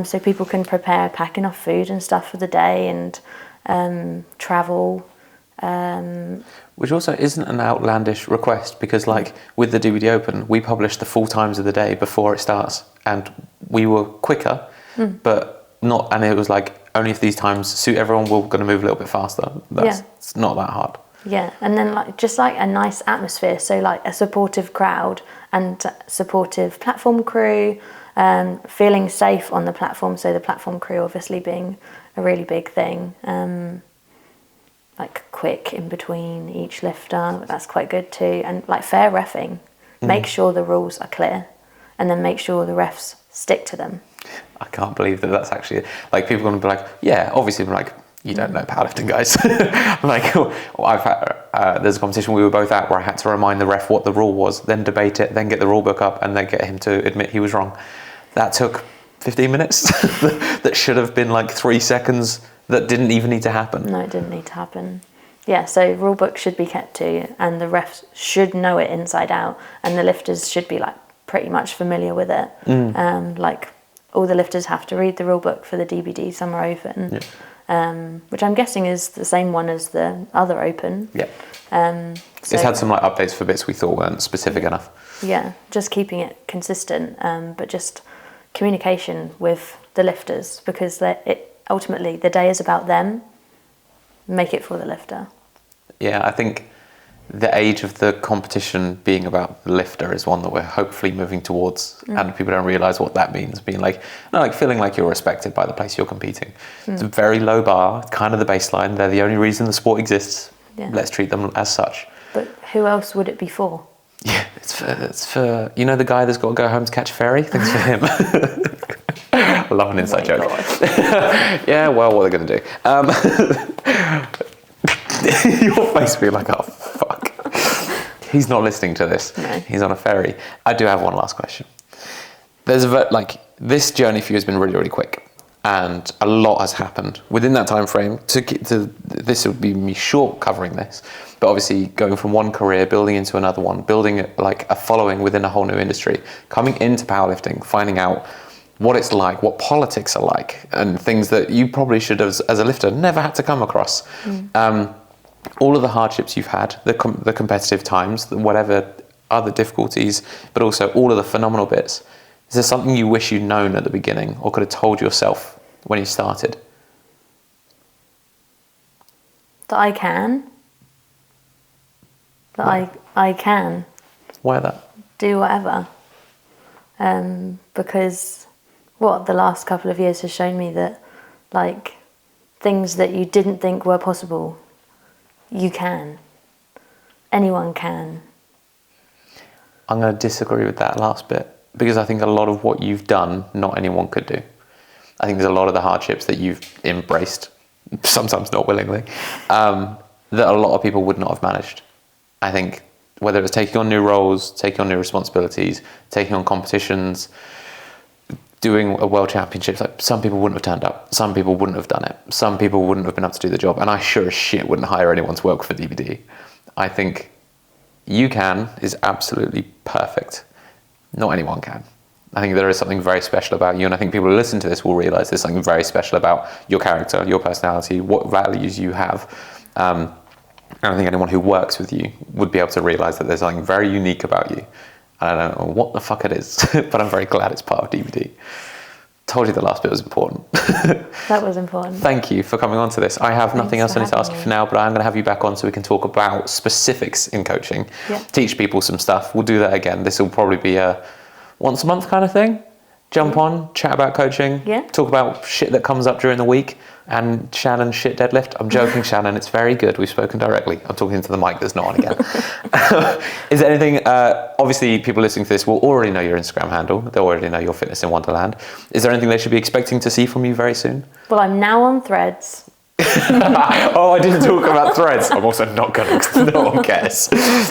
So people can prepare, pack enough food and stuff for the day, and travel. Which also isn't an outlandish request, because like with the DVD Open, we publish the full times of the day before it starts, and we were quicker, but not, and it was like, only if these times suit everyone, we're going to move a little bit faster. It's not that hard. Yeah, and then like just like a nice atmosphere, so like a supportive crowd and supportive platform crew, feeling safe on the platform, so the platform crew obviously being a really big thing. Like quick in between each lifter, that's quite good too, and like fair reffing. Make sure the rules are clear, and then make sure the refs stick to them. I can't believe that's actually, like, people are going to be like, yeah, obviously, I'm like, you don't know powerlifting, guys. Like, I've had, there's a competition we were both at where I had to remind the ref what the rule was, then debate it, then get the rule book up, and then get him to admit he was wrong. That took 15 minutes. That should have been like 3 seconds. That didn't even need to happen. No, it didn't need to happen. Yeah, so rule book should be kept to, and the refs should know it inside out, and the lifters should be like pretty much familiar with it. Like all the lifters have to read the rule book for the DBD Summer Open. which I'm guessing is the same one as the other open. Yeah. So, It's had some like updates for bits we thought weren't specific enough. Yeah, just keeping it consistent, but just communication with the lifters, because ultimately the day is about them. Make it for the lifter. Yeah, I think the age of the competition being about the lifter is one that we're hopefully moving towards, and people don't realise what that means. Being like, no, like feeling like you're respected by the place you're competing. It's a very low bar, kind of the baseline. They're the only reason the sport exists. Yeah. Let's treat them as such. But who else would it be for? Yeah, it's for you know the guy that's got to go home to catch a ferry. Thanks for him. I love an inside joke. Yeah, well, what are they going to do? Your face being like, oh fuck. He's not listening to this. No. He's on a ferry. I do have one last question. There's this journey for you has been really, really quick, and a lot has happened within that time frame. This would be me short covering this, but obviously going from one career, building into another one, building like a following within a whole new industry, coming into powerlifting, finding out what it's like, what politics are like, and things that you probably should have, as a lifter, never had to come across. All of the hardships you've had, the competitive times, whatever other difficulties, but also all of the phenomenal bits. Is there something you wish you'd known at the beginning or could have told yourself when you started? That I can. I can Why that? do whatever. Because the last couple of years has shown me that, like, things that you didn't think were possible, you can. Anyone can. I'm going to disagree with that last bit, because I think a lot of what you've done, not anyone could do. I think there's a lot of the hardships that you've embraced, sometimes not willingly, that a lot of people would not have managed. I think whether it was taking on new roles, taking on new responsibilities, taking on competitions, doing a world championships, like some people wouldn't have turned up, some people wouldn't have done it, some people wouldn't have been able to do the job, and I sure as shit wouldn't hire anyone to work for DVD. I think you can is absolutely perfect. Not anyone can. I think there is something very special about you, and I think people who listen to this will realise there's something very special about your character, your personality, what values you have. And I think anyone who works with you would be able to realise that there's something very unique about you. And I don't know what the fuck it is, but I'm very glad it's part of DVD. Told you the last bit was important. That was important. Thank you for coming on to this. I have nothing else I need to ask you for now, but I'm going to have you back on so we can talk about specifics in coaching. Yeah. Teach people some stuff. We'll do that again. This will probably be a once a month kind of thing. Jump on, chat about coaching, talk about shit that comes up during the week, and Shannon's shit deadlift. I'm joking, Shannon, it's very good. We've spoken directly. I'm talking into the mic that's not on again. Is there anything, obviously people listening to this will already know your Instagram handle. They'll already know your Fitness in Wonderland. Is there anything they should be expecting to see from you very soon? Well, I'm now on Threads. Oh, I didn't talk about Threads. I'm also not going to, no one cares.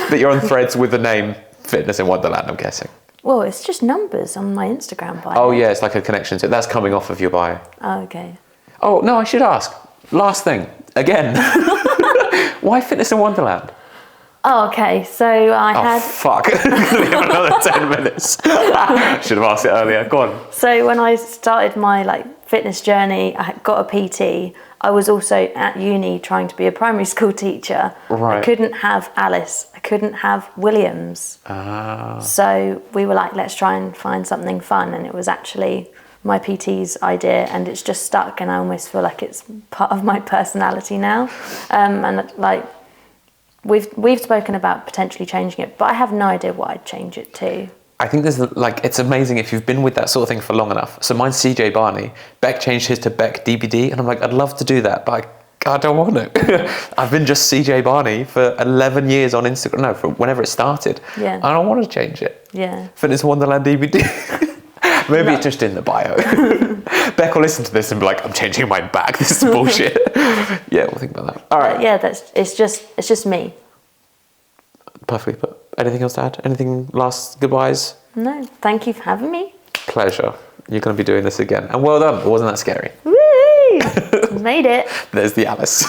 But you're on Threads with the name Fitness in Wonderland, I'm guessing. Well, it's just numbers on my Instagram bio. Oh yeah, it's like a connection to it. That's coming off of your bio. Oh, okay. Oh, no, I should ask. Last thing, again. Why Fitness in Wonderland? Oh, okay. So I had... fuck. We have another 10 minutes. Should have asked it earlier. Go on. So when I started my fitness journey, I got a PT. I was also at uni trying to be a primary school teacher. Right. I couldn't have Alice. I couldn't have Williams. So we were like, let's try and find something fun. And it was actually my PT's idea, and it's just stuck, and I almost feel like it's part of my personality now. And we've spoken about potentially changing it, but I have no idea what I'd change it to. I think there's it's amazing if you've been with that sort of thing for long enough. So mine's CJ Barney. Beck changed his to Beck DBD, and I'm like, I'd love to do that, but I don't want to. I've been just CJ Barney for 11 years on Instagram. No, for whenever it started. Yeah. I don't want to change it. Yeah. Fitness Wonderland DVD. Maybe it's just in the bio. Beck will listen to this and be like, I'm changing my back. This is bullshit. Yeah, we'll think about that. All right. Yeah, it's just me. Perfectly put. Anything else to add? Anything last goodbyes? No, thank you for having me. Pleasure. You're going to be doing this again. And well done. It wasn't that scary. Woo! Made it. There's the Alice.